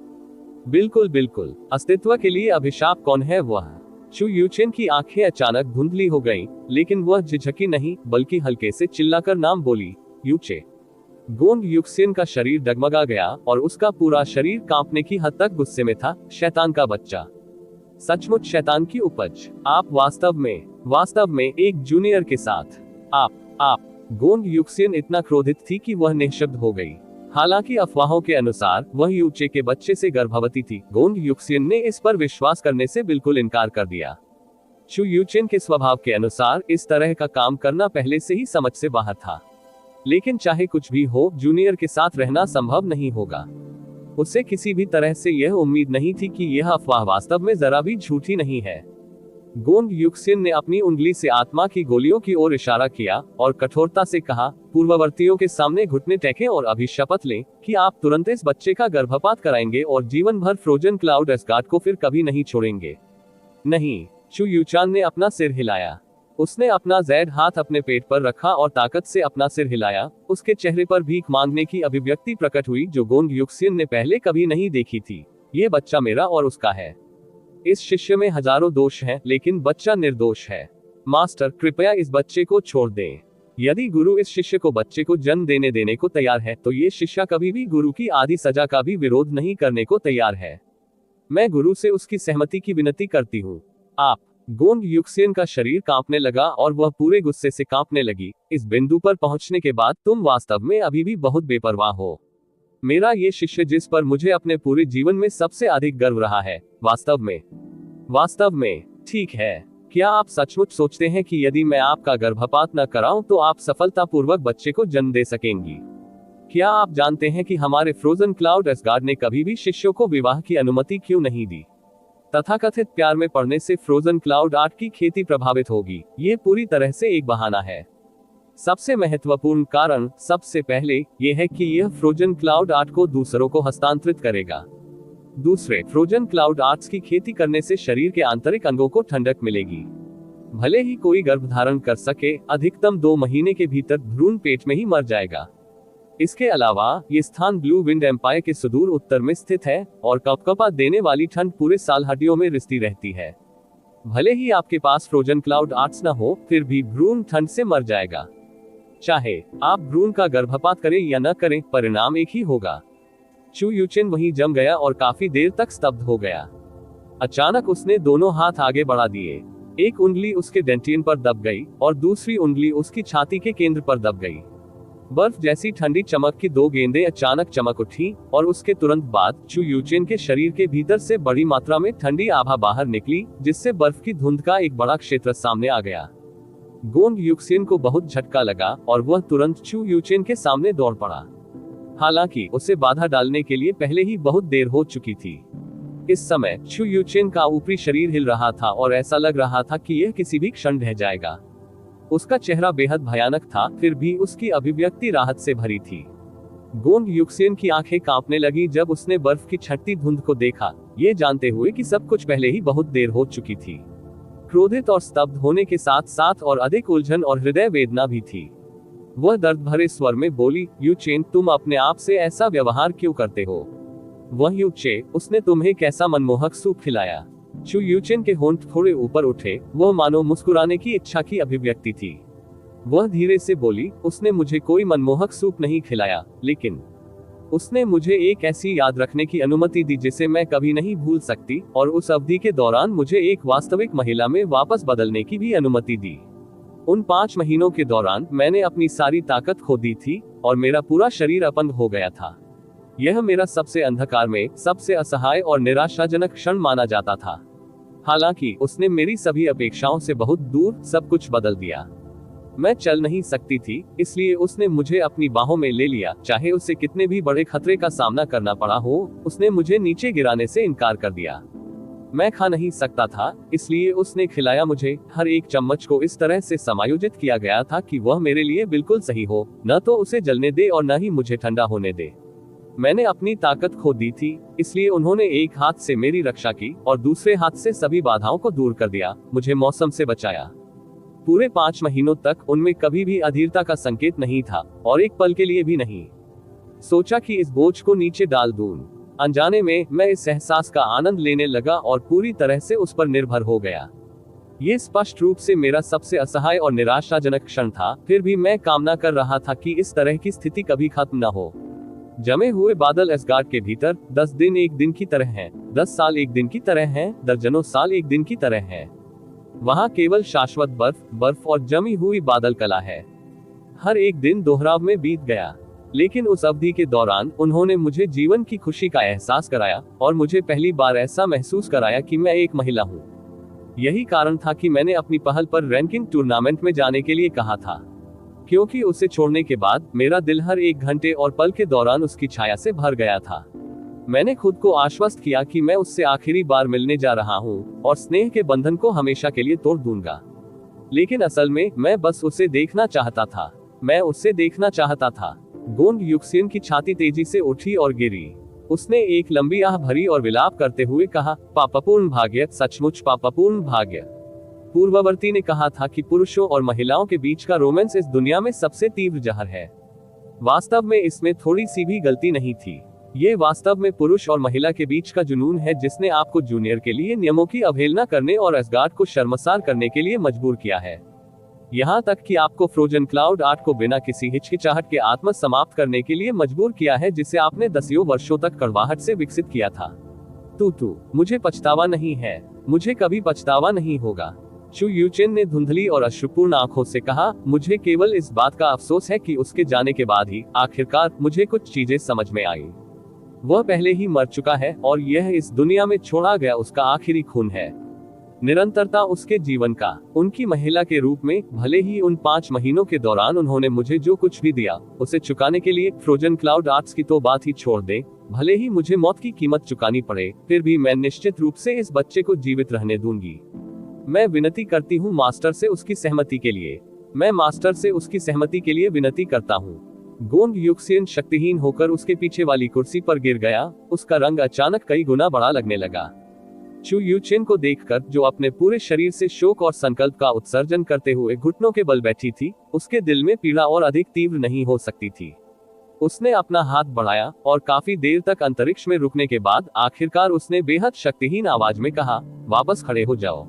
A: बिल्कुल बिल्कुल। अस्तित्व के लिए अभिशाप कौन है वह? चू यूचेन की आंखें अचानक धुंधली हो गईं, लेकिन वह झिझकी नहीं बल्कि हल्के से चिल्लाकर नाम बोली, यूचे। गोंड युक्सियन का शरीर डगमगा गया और उसका पूरा शरीर कांपने की हद तक गुस्से में था। शैतान का बच्चा, सचमुच शैतान की उपज। आप वास्तव में एक जूनियर के साथ। आप। गोंड युक्सियन इतना क्रोधित थी कि वह निःशब्द हो गई। हालांकि अफवाहों के अनुसार वह यूचे के बच्चे से गर्भवती थी। गोंड युक्सियन ने इस पर विश्वास करने से बिल्कुल इनकार कर दिया। चू यूचेन के स्वभाव के अनुसार इस तरह का काम करना पहले से ही समझ से बाहर था, लेकिन चाहे कुछ भी हो, जूनियर के साथ रहना संभव नहीं होगा। उसे किसी भी तरह से यह उम्मीद नहीं थी कि यह अफवाह वास्तव में जरा भी झूठी नहीं है। गोंड युक्सियन ने अपनी उंगली से आत्मा की गोलियों की ओर इशारा किया और कठोरता से कहा, पूर्ववर्तियों के सामने घुटने टेकें और अभी शपथ लें कि आप तुरंत इस बच्चे का गर्भपात कराएंगे और जीवन भर फ्रोजन क्लाउड एसगार्ड को फिर कभी नहीं छोड़ेंगे। नहीं। चू यूचान ने अपना सिर हिलाया। उसने अपना जैद हाथ अपने पेट पर रखा और ताकत से अपना सिर हिलाया। उसके चेहरे पर भीख मांगने की अभिव्यक्ति प्रकट हुई जो गोंड युक्सियन ने पहले कभी नहीं देखी थी। ये बच्चा मेरा और उसका है। इस शिष्य में हजारों दोष हैं, लेकिन बच्चा निर्दोष है। मास्टर, कृपया इस बच्चे को छोड़ दें। यदि गुरु इस शिष्य को बच्चे को जन्म देने को तैयार है, तो ये शिष्य कभी भी गुरु की आधी सजा का भी विरोध नहीं करने को तैयार है। मैं गुरु से उसकी सहमति की विनती करती हूँ। आप। गोंड युक्सियन का शरीर कांपने लगा और वह पूरे गुस्से से कांपने लगी। इस बिंदु पर पहुंचने के बाद तुम वास्तव में अभी भी बहुत बेपरवाह हो। मेरा ये शिष्य जिस पर मुझे अपने पूरे जीवन में सबसे अधिक गर्व रहा है, वास्तव में ठीक है। क्या आप सचमुच सोचते हैं कि यदि मैं आपका गर्भपात न कराऊं तो आप सफलतापूर्वक बच्चे को जन्म दे सकेंगी? क्या आप जानते हैं कि हमारे फ्रोजन क्लाउड एसगार्ड ने कभी भी शिष्यों को विवाह की अनुमति क्यों नहीं दी? तथाकथित प्यार में पड़ने से फ्रोजन क्लाउड आर्ट की खेती प्रभावित होगी। ये पूरी तरह से एक बहाना है। सबसे महत्वपूर्ण कारण सबसे पहले यह है कि यह फ्रोजन क्लाउड आर्ट को दूसरों को हस्तांतरित करेगा। दूसरे, फ्रोजन क्लाउड आर्ट्स की खेती करने से शरीर के आंतरिक अंगों को ठंडक मिलेगी। भले ही कोई गर्भधारण कर सके, अधिकतम 2 महीने के भीतर भ्रूण पेट में ही मर जाएगा। इसके अलावा ये स्थान ब्लू विंड एम्पायर के सुदूर उत्तर में स्थित है और कपकपा देने वाली ठंड पूरे साल हड्डियों में रिसती रहती है। भले ही आपके पास फ्रोजन क्लाउड आर्ट्स न हो, फिर भी भ्रूण ठंड से मर जाएगा। चाहे आप भ्रूण का गर्भपात करें या न करें, परिणाम एक ही होगा। चू यूचेन वहीं जम गया और काफी देर तक स्तब्ध हो गया। अचानक उसने दोनों हाथ आगे बढ़ा दिए। एक उंगली उसके डेंटियन पर दब गई और दूसरी उंगली उसकी छाती के केंद्र पर दब गई। बर्फ जैसी ठंडी चमक की 2 गेंदें अचानक चमक उठी और उसके तुरंत बाद चू यूचेन के शरीर के भीतर से बड़ी मात्रा में ठंडी आभा बाहर निकली, जिससे बर्फ की धुंध का एक बड़ा क्षेत्र सामने आ गया। गोंड युक्सियन को बहुत झटका लगा और वह तुरंत चू यूचेन के सामने दौड़ पड़ा। हालांकि उसे बाधा डालने के लिए पहले ही बहुत देर हो चुकी थी। इस समय चू यूचेन का ऊपरी शरीर हिल रहा था और ऐसा लग रहा था कि यह किसी भी क्षण ढह जाएगा। उसका चेहरा बेहद भयानक था, फिर भी उसकी अभिव्यक्ति राहत से भरी थी। गोंग युक्सेन की आंखें कांपने लगी जब उसने बर्फ की छटती धुंध को देखा, ये जानते हुए कि सब कुछ पहले ही बहुत देर हो चुकी थी। क्रोधित और स्तब्ध होने के साथ साथ और अधिक उलझन और हृदय वेदना भी थी। वह दर्द भरे स्वर में बोली, युचेन, तुम अपने आप से ऐसा व्यवहार क्यों करते हो? वह युचे, उसने तुम्हें कैसा मनमोहक सूप खिलाया? चू युचेन के होंठ थोड़े ऊपर उठे, वह मानो मुस्कुराने की इच्छा की अभिव्यक्ति थी। वह धीरे से बोली, उसने मुझे कोई मनमोहक सूप नहीं खिलाया, लेकिन उसने मुझे एक ऐसी याद रखने की अनुमति दी जिसे मैं कभी नहीं भूल सकती, और उस अवधि के दौरान मुझे एक वास्तविक महिला में वापस बदलने की भी अनुमति दी। उन 5 महीनों के दौरान मैंने अपनी सारी ताकत खो दी थी और मेरा पूरा शरीर अपंग हो गया था। यह मेरा सबसे अंधकार में सबसे असहाय और निराशाजनक क्षण माना जाता था। हालांकि उसने मेरी सभी अपेक्षाओं से बहुत दूर सब कुछ बदल दिया। मैं चल नहीं सकती थी, इसलिए उसने मुझे अपनी बाहों में ले लिया, चाहे उसे कितने भी बड़े खतरे का सामना करना पड़ा हो। उसने मुझे नीचे गिराने से इनकार कर दिया। मैं खा नहीं सकता था, इसलिए उसने खिलाया मुझे। हर एक चम्मच को इस तरह से समायोजित किया गया था कि वह मेरे लिए बिल्कुल सही हो, न तो उसे जलने दे और न ही मुझे ठंडा होने दे। मैंने अपनी ताकत खो दी थी, इसलिए उन्होंने एक हाथ से मेरी रक्षा की और दूसरे हाथ से सभी बाधाओं को दूर कर दिया, मुझे मौसम से बचाया। पूरे 5 महीनों तक उनमें कभी भी अधीरता का संकेत नहीं था, और एक पल के लिए भी नहीं। सोचा कि इस बोझ को नीचे डाल दूं। अनजाने में मैं इस एहसास का आनंद लेने लगा और पूरी तरह से उस पर निर्भर हो गया। ये स्पष्ट रूप से मेरा सबसे असहाय और निराशाजनक क्षण था, फिर भी मैं कामना कर रहा था कि इस तरह की स्थिति कभी खत्म न हो। जमे हुए बादल एस्गार्ड के भीतर 10 दिन एक दिन की तरह हैं, 10 साल एक दिन की तरह हैं, दर्जनों साल एक दिन की तरह हैं। वहां केवल शाश्वत बर्फ और जमी हुई बादल कला है। हर एक दिन दोहराव में बीत गया, लेकिन उस अवधि के दौरान उन्होंने मुझे जीवन की खुशी का एहसास कराया और मुझे पहली बार ऐसा महसूस कराया कि मैं एक महिला हूँ। यही कारण था कि मैंने अपनी पहल पर रैंकिंग टूर्नामेंट में जाने के लिए कहा था, क्योंकि उसे छोड़ने के बाद मेरा दिल हर एक घंटे और पल के दौरान उसकी छाया से भर गया था। मैंने खुद को आश्वस्त किया कि मैं उससे आखिरी बार मिलने जा रहा हूँ और स्नेह के बंधन को हमेशा के लिए तोड़ दूंगा। लेकिन असल में मैं बस उसे देखना चाहता था। मैं उससे देखना चाहता था। गोंग युक्सेन की छाती तेजी से उठी और गिरी। उसने एक लंबी आह भरी और विलाप करते हुए कहा, पापपूर्ण भाग्य, सचमुच पापपूर्ण भाग्य। पूर्ववर्ती ने कहा था कि पुरुषों और महिलाओं के बीच का रोमांस इस दुनिया में सबसे तीव्र जहर है। वास्तव में इसमें थोड़ी सी भी गलती नहीं थी। ये वास्तव में पुरुष और महिला के बीच का जुनून है जिसने आपको जूनियर के लिए नियमों की अवहेलना करने और एस्गार्ड को शर्मसार करने के लिए मजबूर किया है। यहाँ तक कि आपको फ्रोजन क्लाउड आर्ट को बिना किसी हिचकिचाहट के आत्म समाप्त करने के लिए मजबूर किया है, जिसे आपने दसियों वर्षों तक कड़वाहट से विकसित किया था। मुझे पछतावा नहीं है, मुझे कभी पछतावा नहीं होगा। चू युचेन ने धुंधली और अश्रुपूर्ण आंखों से कहा, मुझे केवल इस बात का अफसोस है कि उसके जाने के बाद ही आखिरकार मुझे कुछ चीजें समझ में आई। वह पहले ही मर चुका है और यह इस दुनिया में छोड़ा गया उसका आखिरी खून है। निरंतरता उसके जीवन का, उनकी महिला के रूप में, भले ही उन 5 महीनों के दौरान उन्होंने मुझे जो कुछ भी दिया उसे चुकाने के लिए फ्रोजन क्लाउड आर्ट्स की तो बात ही छोड़ दे, भले ही मुझे मौत की कीमत चुकानी पड़े, फिर भी मैं निश्चित रूप से इस बच्चे को जीवित रहने दूंगी। मैं विनती करती हूँ मास्टर से उसकी सहमति के लिए। मैं मास्टर से उसकी सहमति के लिए विनती करता हूँ। गोंग युक्सेन शक्तिहीन होकर उसके पीछे वाली कुर्सी पर गिर गया। उसका रंग अचानक कई गुना बड़ा लगने लगा। चू युचेन को देखकर, जो अपने पूरे शरीर से शोक और संकल्प का उत्सर्जन करते हुए घुटनों के बल बैठी थी, उसके दिल में पीड़ा और अधिक तीव्र नहीं हो सकती थी। उसने अपना हाथ बढ़ाया और काफी देर तक अंतरिक्ष में रुकने के बाद आखिरकार उसने बेहद शक्तिहीन आवाज में कहा, वापस खड़े हो जाओ,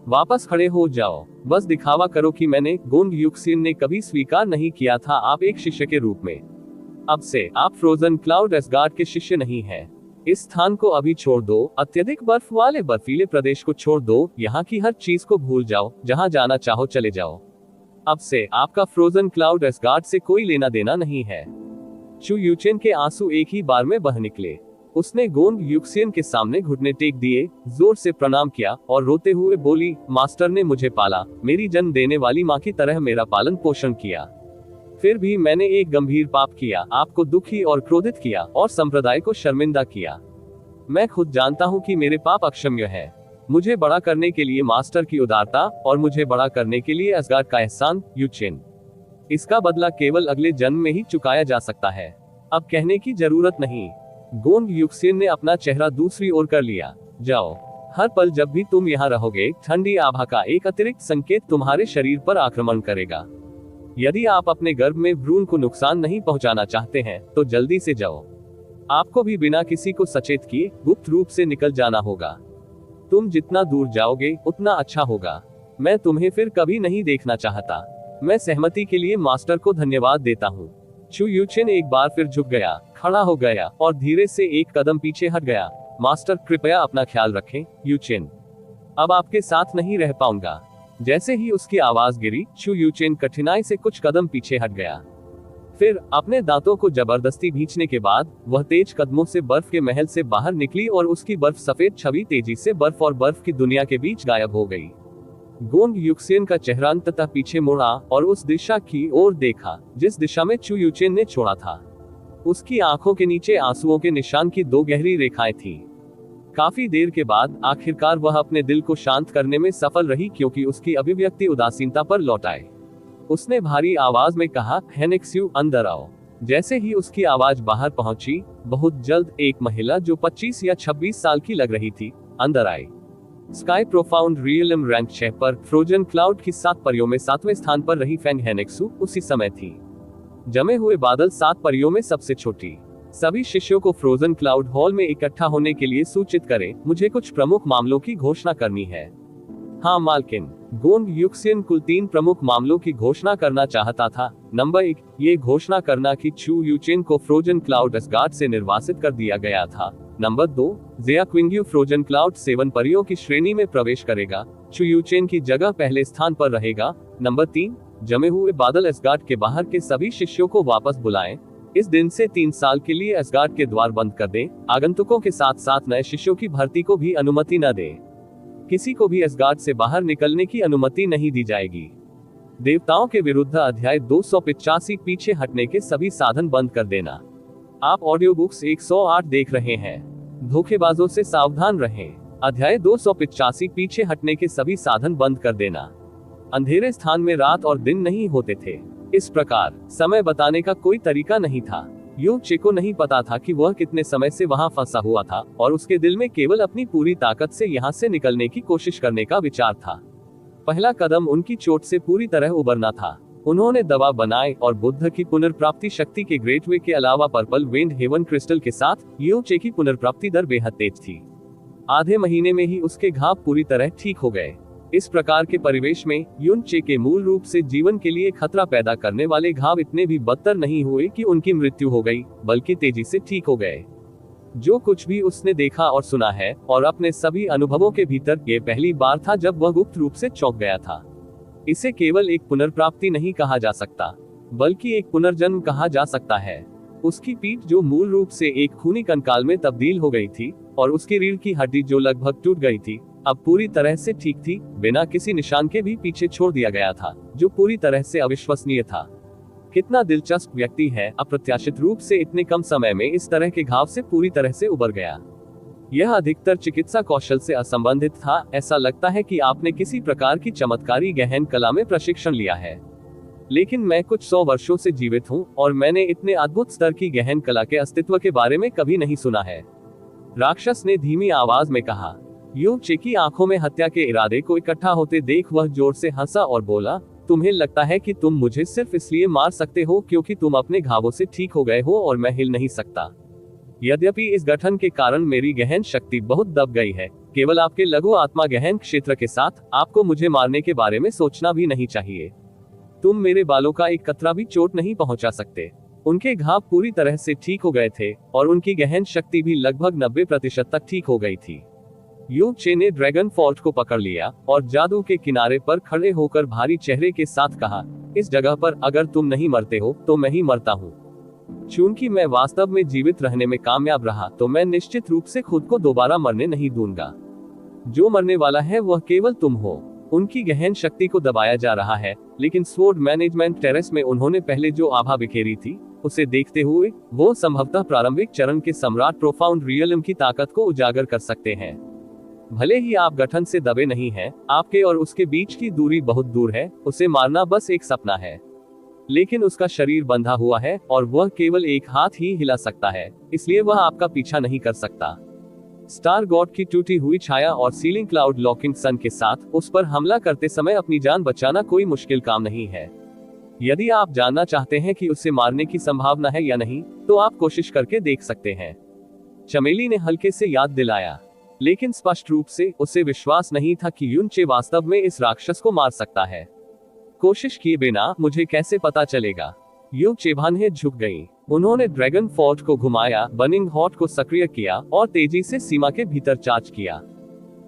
A: वापस खड़े हो जाओ। बस दिखावा करो कि मैंने, गोंग युक्सेन ने कभी स्वीकार नहीं किया था आप एक शिष्य के रूप में। अब से आप फ्रोजन क्लाउड एस्गार्ड के शिष्य नहीं हैं। इस स्थान को अभी छोड़ दो, अत्यधिक बर्फ वाले बर्फीले प्रदेश को छोड़ दो, यहाँ की हर चीज को भूल जाओ, जहाँ जाना चाहो चले जाओ। अब से आपका फ्रोजन क्लाउड एस्गार्ड से कोई लेना देना नहीं है। चू युचेन के आंसू एक ही बार में बह निकले। उसने गोंग युक्सेन के सामने घुटने टेक दिए, जोर से प्रणाम किया और रोते हुए बोली, मास्टर ने मुझे पाला, मेरी जन्म देने वाली माँ की तरह मेरा पालन पोषण किया। फिर भी मैंने एक गंभीर पाप किया, आपको दुखी और क्रोधित किया और संप्रदाय को शर्मिंदा किया। मैं खुद जानता हूँ कि मेरे पाप अक्षम्य है। मुझे बड़ा करने के लिए मास्टर की उदारता और मुझे बड़ा करने के लिए असगार्ड का एहसान, यू चेन। इसका बदला केवल अगले जन्म में ही चुकाया जा सकता है। अब कहने की जरूरत नहीं। गोंग युक्सेन ने अपना चेहरा दूसरी ओर कर लिया। जाओ। हर पल जब भी तुम यहाँ रहोगे, ठंडी आभा का एक अतिरिक्त संकेत तुम्हारे शरीर पर आक्रमण करेगा। यदि आप अपने गर्भ में भ्रूण को नुकसान नहीं पहुंचाना चाहते हैं, तो जल्दी से जाओ। आपको भी बिना किसी को सचेत किए गुप्त रूप से निकल जाना होगा। तुम जितना दूर जाओगे उतना अच्छा होगा। मैं तुम्हें फिर कभी नहीं देखना चाहता। मैं सहमति के लिए मास्टर को धन्यवाद देता हूँ। चू यूचेन एक बार फिर झुक गया, खड़ा हो गया और धीरे से एक कदम पीछे हट गया। मास्टर, कृपया अपना ख्याल रखें, यूचेन। अब आपके साथ नहीं रह पाऊंगा। जैसे ही उसकी आवाज गिरी, चू यूचेन कठिनाई से कुछ कदम पीछे हट गया। फिर अपने दांतों को जबरदस्ती भींचने के बाद वह तेज कदमों से बर्फ के महल से बाहर निकली और उसकी बर्फ सफेद छवि तेजी से बर्फ और बर्फ की दुनिया के बीच गायब हो गई। गोंग युक्सेन का चेहरा अंततः पीछे मुड़ा और उस दिशा की ओर देखा जिस दिशा में चू यूचेन ने छोड़ा था। उसकी आंखों के नीचे आंसुओं के निशान की 2 गहरी रेखाएं थीं। काफी देर के बाद आखिरकार वह अपने दिल को शांत करने में सफल रही, क्योंकि उसकी अभिव्यक्ति उदासीनता पर लौट आए। उसने भारी आवाज में कहा, हेनेक्स्यू, अंदर आओ। जैसे ही उसकी आवाज बाहर पहुंची, बहुत जल्द एक महिला जो 25 या 26 साल की लग रही थी, अंदर आई। स्काई प्रोफाउंड रियलम रैंक 6 पर फ्रोजन क्लाउड की 7 परियों में 7वें स्थान पर रही फेंग हेनेक्सू उसी समय थी। जमे हुए बादल 7 परियों में सबसे छोटी। सभी शिष्यों को फ्रोजन क्लाउड हॉल में इकट्ठा होने के लिए सूचित करें, मुझे कुछ प्रमुख मामलों की घोषणा करनी है। हाँ मालकिन। गोंग युक्सेन कुल 3 प्रमुख मामलों की घोषणा करना चाहता था। नंबर 1, ये घोषणा करना कि चू यूचेन को फ्रोजन क्लाउड असगार्ड से निर्वासित कर दिया गया था। नंबर 2, ज़िया क्विंग्यू फ्रोजन क्लाउड 7 परियों की श्रेणी में प्रवेश करेगा। चू यूचेन की जगह पहले स्थान पर रहेगा। नंबर 3, जमे हुए बादल असगार्ड के बाहर के सभी शिष्यों को वापस बुलाएं। इस दिन से 3 साल के लिए असगार्ड के द्वार बंद कर दें। आगंतुकों के साथ साथ नए शिष्यों की भर्ती को भी अनुमति न दें। किसी को भी असगार्ड से बाहर निकलने की अनुमति नहीं दी जाएगी। देवताओं के विरुद्ध अध्याय 285 पीछे हटने के सभी साधन बंद कर देना। आप ऑडियो बुक्स 108 देख रहे हैं। धोखेबाजों से सावधान रहें। अध्याय 285 पीछे हटने के सभी साधन बंद कर देना। अंधेरे स्थान में रात और दिन नहीं होते थे। इस प्रकार समय बताने का कोई तरीका नहीं था। यू चे को नहीं पता था कि वह कितने समय से वहां फंसा हुआ था और उसके दिल में केवल अपनी पूरी ताकत से यहां से निकलने की कोशिश करने का विचार था। पहला कदम उनकी चोट से पूरी तरह उबरना था। उन्होंने दवा बनाए और बुद्ध की पुनर्प्राप्ति शक्ति के ग्रेट वे के अलावा पर्पल वेंड हेवन क्रिस्टल के साथ यू चे की पुनर्प्राप्ति दर बेहद तेज थी। आधे महीने में ही उसके घाव पूरी तरह ठीक हो गए। इस प्रकार के परिवेश में युन चे के मूल रूप से जीवन के लिए खतरा पैदा करने वाले घाव इतने भी बदतर नहीं हुए कि उनकी मृत्यु हो गई, बल्कि तेजी से ठीक हो गए। जो कुछ भी उसने देखा और सुना है और अपने सभी अनुभवों के भीतर, ये पहली बार था जब वह गुप्त रूप से चौंक गया था। इसे केवल एक पुनर्प्राप्ति नहीं कहा जा सकता, बल्कि एक पुनर्जन्म कहा जा सकता है। उसकी पीठ जो मूल रूप से एक खूनी कंकाल में तब्दील हो गई थी और उसकी रीढ़ की हड्डी जो लगभग टूट गई थी, अब पूरी तरह से ठीक थी, बिना किसी निशान के भी पीछे छोड़ दिया गया था, जो पूरी तरह से अविश्वसनीय था। कितना दिलचस्प व्यक्ति है, अप्रत्याशित रूप से इतने कम समय में इस तरह के घाव से पूरी तरह से उबर गया। यह अधिकतर चिकित्सा कौशल से असंबंधित था। ऐसा लगता है कि आपने किसी प्रकार की चमत्कारी गहन कला में प्रशिक्षण लिया है। लेकिन मैं कुछ 100 वर्षों से जीवित हूँ और मैंने इतने अद्भुत स्तर की गहन कला के अस्तित्व के बारे में कभी नहीं सुना है, राक्षस ने धीमी आवाज में कहा। यू चे की आंखों में हत्या के इरादे को इकट्ठा होते देख वह जोर से हंसा और बोला, तुम्हें लगता है कि तुम मुझे सिर्फ इसलिए मार सकते हो क्योंकि तुम अपने घावों से ठीक हो गए हो और मैं हिल नहीं सकता। यद्यपि इस गठन के कारण मेरी गहन शक्ति बहुत दब गई है, केवल आपके लघु आत्मा गहन क्षेत्र के साथ आपको मुझे मारने के बारे में सोचना भी नहीं चाहिए। तुम मेरे बालों का एक कतरा भी चोट नहीं पहुंचा सकते। उनके घाव पूरी तरह से ठीक हो गए थे और उनकी गहन शक्ति भी लगभग 90% तक ठीक हो गई थी। यू चे ने ड्रैगन फॉल्ट को पकड़ लिया और जादू के किनारे पर खड़े होकर भारी चेहरे के साथ कहा, इस जगह पर अगर तुम नहीं मरते हो तो मैं ही मरता हूँ। चूंकि मैं वास्तव में जीवित रहने में कामयाब रहा तो मैं निश्चित रूप से खुद को दोबारा मरने नहीं दूंगा। जो मरने वाला है वह केवल तुम हो। उनकी गहन शक्ति को दबाया जा रहा है, लेकिन स्वॉर्ड मैनेजमेंट टेरेस में उन्होंने पहले जो आभा बिखेरी थी, उसे देखते हुए वो संभवतः प्रारंभिक चरण के सम्राट प्रोफाउंड रियलम की ताकत को उजागर कर सकते हैं। भले ही आप गठन से दबे नहीं हैं, आपके और उसके बीच की दूरी बहुत दूर है, उसे मारना बस एक सपना है। लेकिन उसका शरीर बंधा हुआ है और वह केवल एक हाथ ही हिला सकता है, इसलिए वह आपका पीछा नहीं कर सकता। स्टार गॉड की टूटी हुई छाया और सीलिंग क्लाउड लॉकिंग सन के साथ उस पर हमला करते समय अपनी जान बचाना कोई मुश्किल काम नहीं है। यदि आप जानना चाहते हैं कि उसे मारने की संभावना है या नहीं, तो आप कोशिश करके देख सकते हैं। चमेली ने हल्के से याद दिलाया, लेकिन स्पष्ट रूप से उसे विश्वास नहीं था कि युनचे वास्तव में इस राक्षस को मार सकता है। कोशिश किए बिना मुझे कैसे पता चलेगा? यू चेभान्हे झुक गई। उन्होंने ड्रैगन फोर्ट को घुमाया, बर्निंग हॉट को सक्रिय किया और तेजी से सीमा के भीतर चार्ज किया।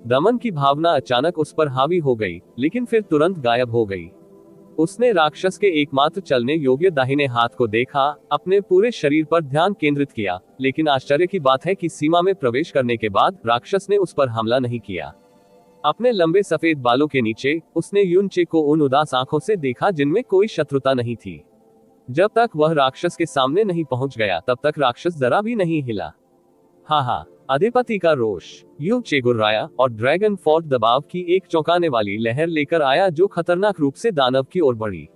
A: दमन की भावना अचानक उस पर हावी हो गई, लेकिन फिर तुरंत गायब हो गई। उसने राक्षस के एकमात्र चलने योग्य दाहिने हाथ को देखा, अपने पूरे शरीर पर ध्यान केंद्रित किया, लेकिन आश्चर्य की बात है कि सीमा में प्रवेश करने के बाद राक्षस ने उस पर हमला नहीं किया। अपने लंबे सफेद बालों के नीचे उसने युनचे को उन उदास आंखों से देखा जिनमें कोई शत्रुता नहीं थी। जब तक वह राक्षस के सामने नहीं पहुंच गया, तब तक राक्षस जरा भी नहीं हिला। हा, अधिपति का रोष। युनचे गुर्राया और ड्रैगन फोर्ट दबाव की एक चौंकाने वाली लहर लेकर आया जो खतरनाक रूप से दानव की ओर बढ़ी।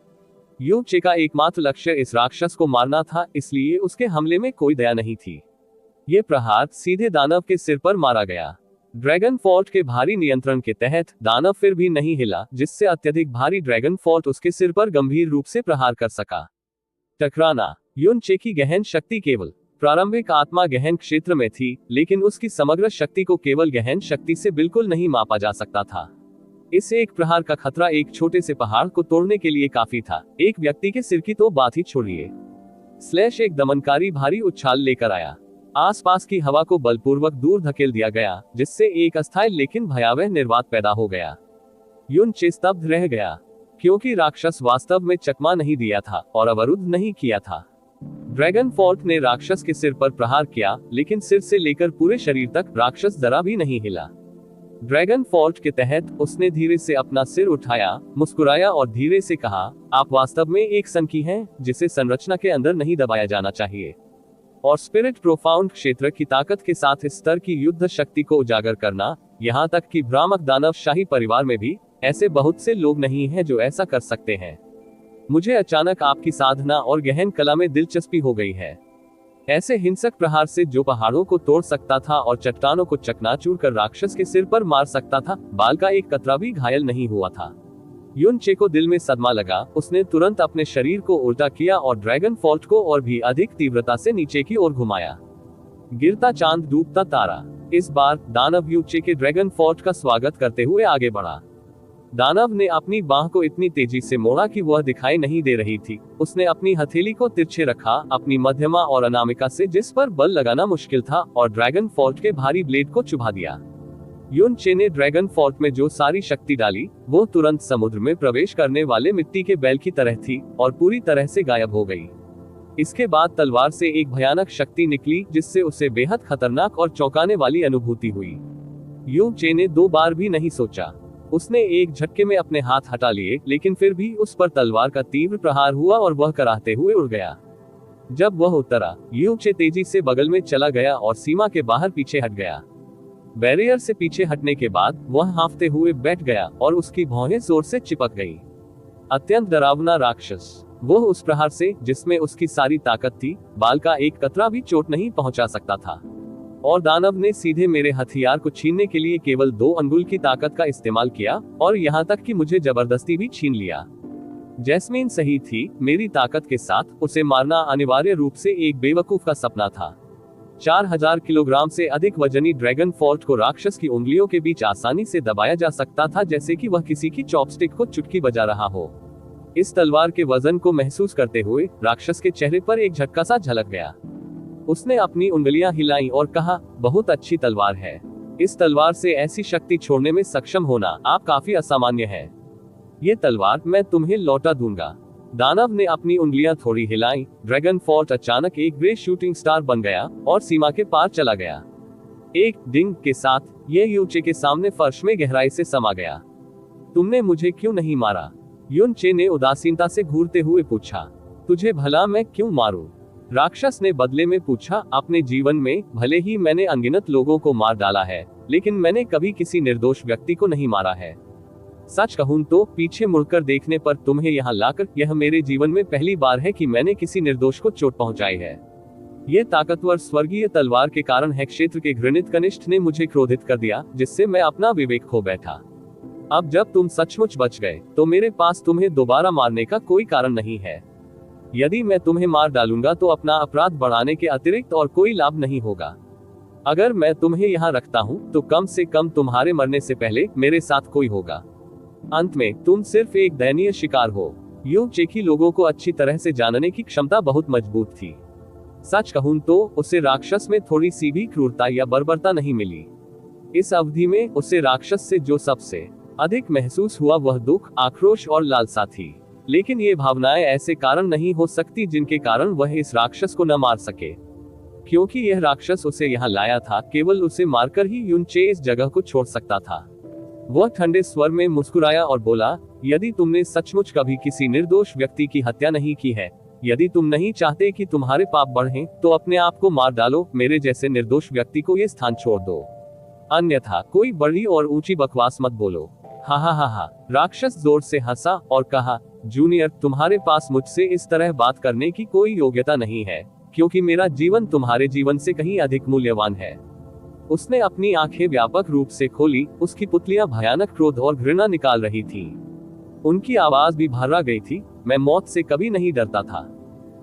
A: युनचे का एकमात्र लक्ष्य इस राक्षस को मारना था, इसलिए उसके हमले में कोई दया नहीं थी। ये प्रहार सीधे दानव के सिर पर मारा गया। ड्रैगन फोर्ट के भारी नियंत्रण के तहत दानव फिर भी नहीं हिला, जिससे अत्यधिक भारी ड्रैगन फोर्ट उसके सिर पर गंभीर रूप से प्रहार कर सका। टकराना। युनचे की गहन शक्ति केवल प्रारंभिक आत्मा गहन क्षेत्र में थी, लेकिन उसकी समग्र शक्ति को केवल गहन शक्ति से बिल्कुल नहीं मापा जा सकता था। इस एक प्रहार का खतरा एक छोटे से पहाड़ को तोड़ने के लिए काफी था, एक व्यक्ति के सिर की तो बात ही छोड़िए। स्लैश एक दमनकारी भारी उछाल लेकर आया। आसपास की हवा को बलपूर्वक दूर धकेल दिया गया, जिससे एक अस्थायी लेकिन भयावह निर्वात पैदा हो गया। युनचे स्तब्ध रह गया, क्योंकि राक्षस वास्तव में चकमा नहीं दिया था और अवरुद्ध नहीं किया था। ड्रैगन फोर्ट ने राक्षस के सिर पर प्रहार किया, लेकिन सिर से लेकर पूरे शरीर तक राक्षस जरा भी नहीं हिला। ड्रैगन फोर्ट के तहत उसने धीरे से अपना सिर उठाया, मुस्कुराया और धीरे से कहा, आप वास्तव में एक सनकी हैं, जिसे संरचना के अंदर नहीं दबाया जाना चाहिए। और स्पिरिट प्रोफाउंड क्षेत्र की ताकत के साथ इस स्तर की युद्ध शक्ति को उजागर करना, यहाँ तक कि भ्रामक दानव शाही परिवार में भी ऐसे बहुत से लोग नहीं हैं जो ऐसा कर सकते हैं। मुझे अचानक आपकी साधना और गहन कला में दिलचस्पी हो गई है। ऐसे हिंसक प्रहार से जो पहाड़ों को तोड़ सकता था और चट्टानों को चकनाचूर कर राक्षस के सिर पर मार सकता था, बाल का एक कतरा भी घायल नहीं हुआ था। युनचे को दिल में सदमा लगा। उसने तुरंत अपने शरीर को उल्टा किया और ड्रैगन फोर्ट को और भी अधिक तीव्रता से नीचे की ओर घुमाया। गिरता चांद, डूबता तारा। इस बार दानव युनचे के ड्रैगन फोर्ट का स्वागत करते हुए आगे बढ़ा। दानव ने अपनी बाह को इतनी तेजी से मोड़ा कि वह दिखाई नहीं दे रही थी। उसने अपनी हथेली को तिरछे रखा, अपनी मध्यमा और अनामिका से, जिस पर बल लगाना मुश्किल था, और ड्रैगन फोर्ट के भारी ब्लेड को चुभा दिया। युनचे ने ड्रैगन फोर्ट में जो सारी शक्ति डाली, वो तुरंत समुद्र में प्रवेश करने वाले मिट्टी के बैल की तरह थी और पूरी तरह से गायब हो गई। इसके बाद तलवार से एक भयानक शक्ति निकली, जिससे उसे बेहद खतरनाक और चौंकाने वाली अनुभूति हुई। युनचे ने 2 बार भी नहीं सोचा। उसने एक झटके में अपने हाथ हटा लिए, लेकिन फिर भी उस पर तलवार का तीव्र प्रहार हुआ और वह कराहते हुए उड़ गया। जब वह उतरा, युनचे तेजी से बगल में चला गया और सीमा के बाहर पीछे हट गया। बैरियर से पीछे हटने के बाद वह हांफते हुए बैठ गया और उसकी भौहें जोर से चिपक गई। अत्यंत डरावना राक्षस। वह उस प्रहार से, जिसमें उसकी सारी ताकत थी, बाल का एक कतरा भी चोट नहीं पहुंचा सकता था। और दानव ने सीधे मेरे हथियार को छीनने के लिए केवल 2 अंगुल की ताकत का इस्तेमाल किया, और यहाँ तक कि मुझे जबरदस्ती भी छीन लिया। जैस्मीन सही थी, मेरी ताकत के साथ उसे मारना अनिवार्य रूप से एक बेवकूफ का सपना था। 4000 किलोग्राम से अधिक वजनी ड्रैगन फोर्ट को राक्षस की उंगलियों के बीच आसानी से दबाया जा सकता था, जैसे कि वह किसी की चॉपस्टिक को चुटकी बजा रहा हो। इस तलवार के वजन को महसूस करते हुए राक्षस के चेहरे पर एक झटका सा झलक गया। उसने अपनी उंगलियां हिलाई और कहा, बहुत अच्छी तलवार है। इस तलवार से ऐसी शक्ति छोड़ने में सक्षम होना आप काफी असामान्य है। ये तलवार मैं तुम्हें लौटा दूंगा। दानव ने अपनी उंगलियां थोड़ी हिलाई। ड्रैगन फोर्ट अचानक एक ग्रे शूटिंग स्टार बन गया और सीमा के पार चला गया। एक डिंग के साथ यह युनचे के सामने फर्श में गहराई से समा गया। तुमने मुझे क्यों नहीं मारा? युनचे ने उदासीनता से घूरते हुए पूछा। तुझे भला मैं क्यों मारूं? राक्षस ने बदले में पूछा। अपने जीवन में भले ही मैंने अनगिनत लोगों को मार डाला है, लेकिन मैंने कभी किसी निर्दोष व्यक्ति को नहीं मारा है। सच कहूं तो पीछे मुड़कर देखने पर तुम्हें यहाँ लाकर यह मेरे जीवन में पहली बार है कि मैंने किसी निर्दोष को चोट पहुंचाई है। यह ताकतवर स्वर्गीय तलवार के कारण है क्षेत्र के घृणित कनिष्ठ ने मुझे क्रोधित कर दिया, जिससे मैं अपना विवेक खो बैठा। अब जब तुम सचमुच बच गए तो मेरे पास तुम्हें दोबारा मारने का कोई कारण नहीं है। यदि मैं तुम्हें मार डालूंगा तो अपना अपराध बढ़ाने के अतिरिक्त और कोई लाभ नहीं होगा। अगर मैं तुम्हें यहाँ रखता हूँ तो कम से कम तुम्हारे मरने से पहले मेरे साथ कोई होगा। अंत में तुम सिर्फ एक दयनीय शिकार हो। यूं चेकी लोगों को अच्छी तरह से जानने की क्षमता बहुत मजबूत थी। सच कहूं तो उसे राक्षस में थोड़ी सी भी क्रूरता या बर्बरता नहीं मिली। इस अवधि में उसे राक्षस से जो सबसे अधिक महसूस हुआ वह दुख, आक्रोश और लालसा थी। लेकिन ये भावनाएं ऐसे कारण नहीं हो सकती जिनके कारण वह इस राक्षस को न मार सके, क्योंकि यह राक्षस उसे यहाँ लाया था। केवल उसे मारकर ही युनचे इस जगह को छोड़ सकता था। वह ठंडे स्वर में मुस्कुराया और बोला, यदि तुमने सचमुच कभी किसी निर्दोष व्यक्ति की हत्या नहीं की है, यदि तुम नहीं चाहते कि तुम्हारे पाप बढ़ें, तो अपने आप को मार डालो। मेरे जैसे निर्दोष व्यक्ति को ये स्थान छोड़ दो, अन्यथा कोई बड़ी और ऊंची बकवास मत बोलो। हा हा हा हा। राक्षस जोर से हंसा और कहा, जूनियर, तुम्हारे पास मुझसे इस तरह बात करने की कोई योग्यता नहीं है, क्योंकि मेरा जीवन तुम्हारे जीवन से कहीं अधिक मूल्यवान है। उसने अपनी आंखें व्यापक रूप से खोली। उसकी पुतलियां भयानक क्रोध और घृणा निकाल रही थी। उनकी आवाज भी भर्रा गई थी। मैं मौत से कभी नहीं डरता था।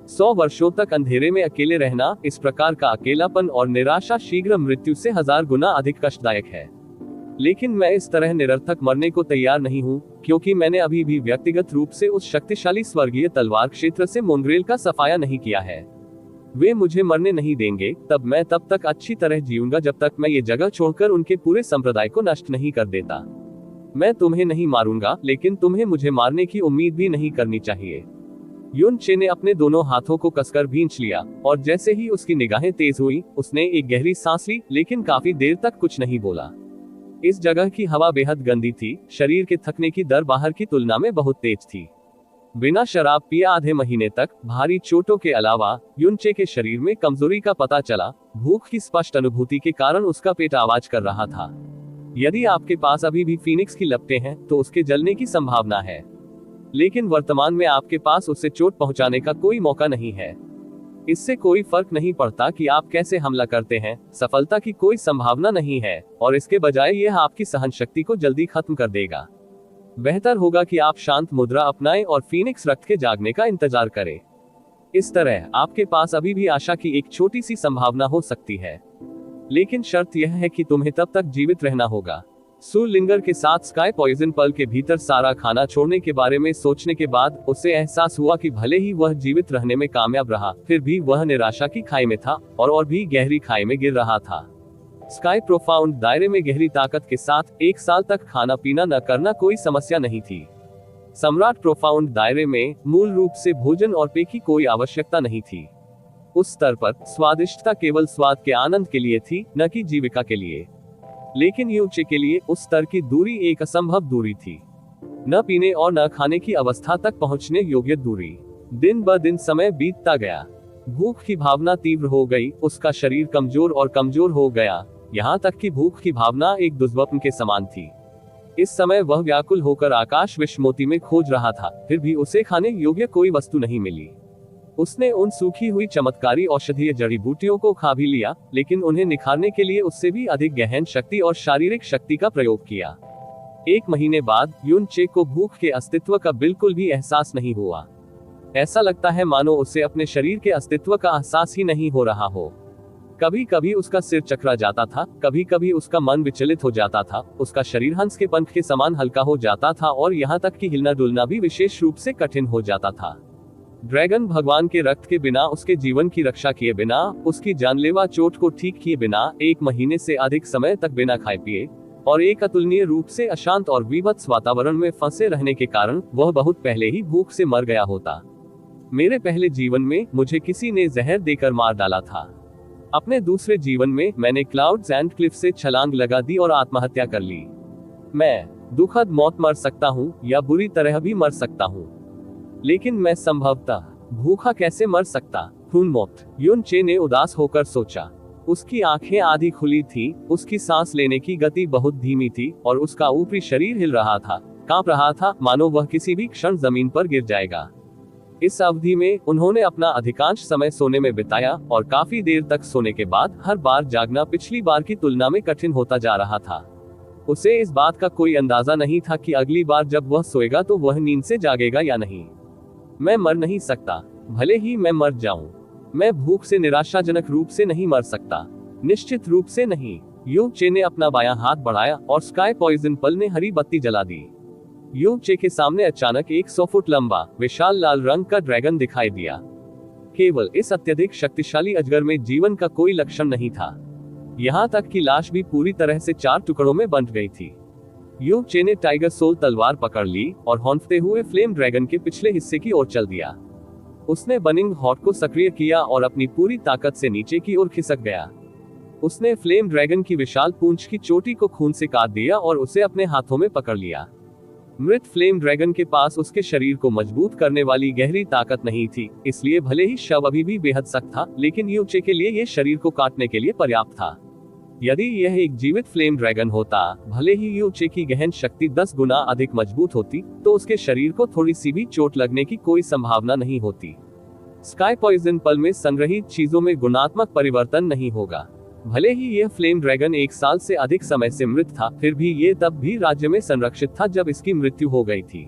A: 100 वर्षों तक अंधेरे में अकेले रहना, इस प्रकार का अकेलापन और निराशा शीघ्र मृत्यु से 1000 गुना अधिक कष्टदायक है। लेकिन मैं इस तरह निरर्थक मरने को तैयार नहीं हूँ, क्योंकि मैंने अभी भी व्यक्तिगत रूप से उस शक्तिशाली स्वर्गीय तलवार क्षेत्र से मोनग्रेल का सफाया नहीं किया है। वे मुझे मरने नहीं देंगे, मैं तब तक अच्छी तरह जीऊंगा जब तक मैं ये जगह छोड़कर उनके पूरे संप्रदाय को नष्ट नहीं कर देता। मैं तुम्हें नहीं मारूंगा, लेकिन तुम्हें मुझे मारने की उम्मीद भी नहीं करनी चाहिए। युनचे ने अपने दोनों हाथों को कसकर भींच लिया, और जैसे ही उसकी निगाहें तेज हुई, उसने एक गहरी सांस ली, लेकिन काफी देर तक कुछ नहीं बोला। इस जगह की हवा बेहद गंदी थी। शरीर के थकने की दर बाहर की तुलना में बहुत तेज थी। बिना शराब पिए आधे महीने तक भारी चोटों के अलावा युनचे के शरीर में कमजोरी का पता चला। भूख की स्पष्ट अनुभूति के कारण उसका पेट आवाज कर रहा था। यदि आपके पास अभी भी फीनिक्स की लपटें हैं तो उसके जलने की संभावना है, लेकिन वर्तमान में आपके पास उसे चोट पहुंचाने का कोई मौका नहीं है। इससे कोई फर्क नहीं पड़ता कि आप कैसे हमला करते हैं, सफलता की कोई संभावना नहीं है, और इसके बजाय यह आपकी सहनशक्ति को जल्दी खत्म कर देगा। बेहतर होगा कि आप शांत मुद्रा अपनाएं और फीनिक्स रक्त के जागने का इंतजार करें। इस तरह आपके पास अभी भी आशा की एक छोटी सी संभावना हो सकती है, लेकिन शर्त यह है कि तुम्हें तब तक जीवित रहना होगा। सू लिंगर के साथ स्काई पॉइजन पल के भीतर सारा खाना छोड़ने के बारे में सोचने के बाद उसे एहसास हुआ कि भले ही वह जीवित रहने में कामयाब रहा, फिर भी वह निराशा की खाई में था और भी गहरी खाई में गिर रहा था। स्काई प्रोफाउंड दायरे में गहरी ताकत के साथ 1 साल तक खाना पीना न करना कोई समस्या नहीं थी। सम्राट प्रोफाउंड दायरे में मूल रूप से भोजन और पेय की कोई आवश्यकता नहीं थी। उस स्तर पर स्वादिष्टता केवल स्वाद के आनंद के लिए थी, न कि जीविका के लिए। लेकिन युनचे के लिए उस स्तर की दूरी एक असंभव दूरी थी, न पीने और न खाने की अवस्था तक पहुंचने योग्य दूरी। दिन ब दिन समय बीतता गया। भूख की भावना तीव्र हो गई। उसका शरीर कमजोर और कमजोर हो गया, यहाँ तक कि भूख की भावना एक दुष्स्वप्न के समान थी। इस समय वह व्याकुल होकर आकाश विषमोती में खोज रहा था, फिर भी उसे खाने योग्य कोई वस्तु नहीं मिली। उसने उन सूखी हुई चमत्कारी औषधीय जड़ी बूटियों को खा भी लिया, लेकिन उन्हें निखारने के लिए उससे भी अधिक गहन शक्ति और शारीरिक शक्ति का प्रयोग किया। 1 महीने बाद युनचे को भूख के अस्तित्व का बिल्कुल भी एहसास नहीं हुआ। ऐसा लगता है मानो उसे अपने शरीर के अस्तित्व का एहसास ही नहीं हो रहा हो। कभी कभी उसका सिर चकरा जाता था, कभी कभी उसका मन विचलित हो जाता था, उसका शरीर हंस के पंख के समान हल्का हो जाता था, और यहाँ तक कि हिलना डुलना भी विशेष रूप से कठिन हो जाता था। ड्रैगन भगवान के रक्त के बिना, उसके जीवन की रक्षा किए बिना, उसकी जानलेवा चोट को ठीक किए बिना, 1 महीने से अधिक समय तक बिना खाए पिए और एक अतुलनीय रूप से अशांत और विभत्स वातावरण में फंसे रहने के कारण वह बहुत पहले ही भूख से मर गया होता। मेरे पहले जीवन में मुझे किसी ने जहर देकर मार डाला था। अपने दूसरे जीवन में मैंने क्लाउड्स एंड क्लिफ से छलांग लगा दी और आत्महत्या कर ली। मैं दुखद मौत मर सकता हूँ या बुरी तरह भी मर सकता हूँ, लेकिन मैं संभवतः भूखा कैसे मर सकता? खून मौत। युनचे ने उदास होकर सोचा। उसकी आंखें आधी खुली थी, उसकी सांस लेने की गति बहुत धीमी थी और उसका ऊपरी शरीर हिल रहा था, कांप रहा था, मानो वह किसी भी क्षण जमीन पर गिर जाएगा। इस अवधि में उन्होंने अपना अधिकांश समय सोने में बिताया और काफी देर तक सोने के बाद हर बार जागना पिछली बार की तुलना में कठिन होता जा रहा था। उसे इस बात का कोई अंदाजा नहीं था कि अगली बार जब वह सोएगा तो वह नींद से जागेगा या नहीं। मैं मर नहीं सकता, भले ही मैं मर जाऊं। मैं भूख से निराशाजनक रूप से नहीं मर सकता, निश्चित रूप से नहीं। यू चे ने अपना बायां हाथ बढ़ाया और स्काई पॉइजन पल ने हरी बत्ती जला दी। यू चे के सामने अचानक एक 100 फुट लंबा विशाल लाल रंग का ड्रैगन दिखाई दिया। केवल इस अत्यधिक शक्तिशाली अजगर में जीवन का कोई लक्षण नहीं था। यहाँ तक कि लाश भी पूरी तरह से 4 टुकड़ों में बंट गई थी। यू चे ने टाइगर सोल तलवार पकड़ ली और हौंफते हुए फ्लेम ड्रैगन के पिछले हिस्से की ओर चल दिया। उसने बर्निंग हॉट को सक्रिय किया और अपनी पूरी ताकत से नीचे की ओर खिसक गया। उसने फ्लेम ड्रैगन की विशाल पूंछ की चोटी को खून से काट दिया और उसे अपने हाथों में पकड़ लिया। मृत फ्लेम ड्रैगन के पास उसके शरीर को मजबूत करने वाली गहरी ताकत नहीं थी, इसलिए भले ही शव अभी भी बेहद सख्त था, लेकिन यू चे के लिए यह शरीर को काटने के लिए पर्याप्त था। यदि यह एक जीवित फ्लेम ड्रैगन होता, भले ही यू चे की गहन शक्ति 10 गुना अधिक मजबूत होती, तो उसके शरीर को थोड़ी सी भी चोट लगने की कोई संभावना नहीं होती। स्काई पॉइजन पल में संग्रहित चीजों में गुणात्मक परिवर्तन नहीं होगा। भले ही यह फ्लेम ड्रैगन 1 साल से अधिक समय से मृत था, फिर भी ये तब भी राज्य में संरक्षित था जब इसकी मृत्यु हो गई थी।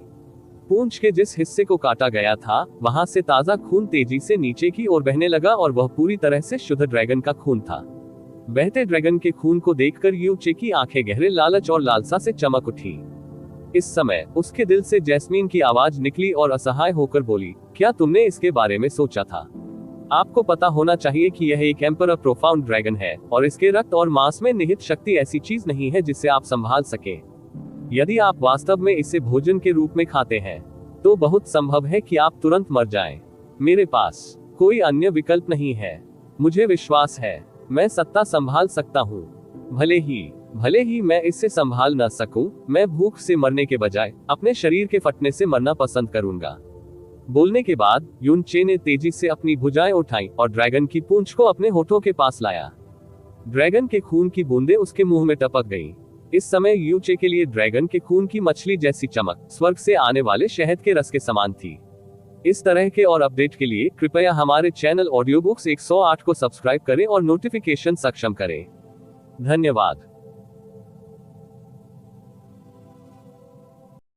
A: पूंछ के जिस हिस्से को काटा गया था, वहां से ताजा खून तेजी से नीचे की ओर बहने लगा और वह पूरी तरह से शुद्ध ड्रैगन का खून था। बहते ड्रैगन के खून को देखकर यू चे की आंखें गहरे लालच और लालसा से चमक उठी। इस समय उसके दिल से जैस्मीन की आवाज निकली और असहाय होकर बोली, क्या तुमने इसके बारे में सोचा था? आपको पता होना चाहिए कि यह एक एम्परर प्रोफाउंड ड्रैगन है और इसके रक्त और मांस में निहित शक्ति ऐसी चीज नहीं है जिसे आप संभाल सके। यदि आप वास्तव में इसे भोजन के रूप में खाते हैं, तो बहुत संभव है कि आप तुरंत मर जाएं। मेरे पास कोई अन्य विकल्प नहीं है। मुझे विश्वास है मैं सत्ता संभाल सकता हूँ। भले ही मैं इससे संभाल न सकूं, मैं भूख से मरने के बजाय अपने शरीर के फटने से मरना पसंद करूंगा। बोलने के बाद यून चे ने तेजी से अपनी भुजाएं उठाई और ड्रैगन की पूंछ को अपने होठों के पास लाया। ड्रैगन के खून की बूंदें उसके मुंह में टपक गईं। इस समय यू चे के लिए ड्रैगन के खून की मछली जैसी चमक स्वर्ग से आने वाले शहद के रस के समान थी। इस तरह के और अपडेट के लिए कृपया हमारे चैनल ऑडियो बुक्स 108 को सब्सक्राइब करें और नोटिफिकेशन सक्षम करें। धन्यवाद।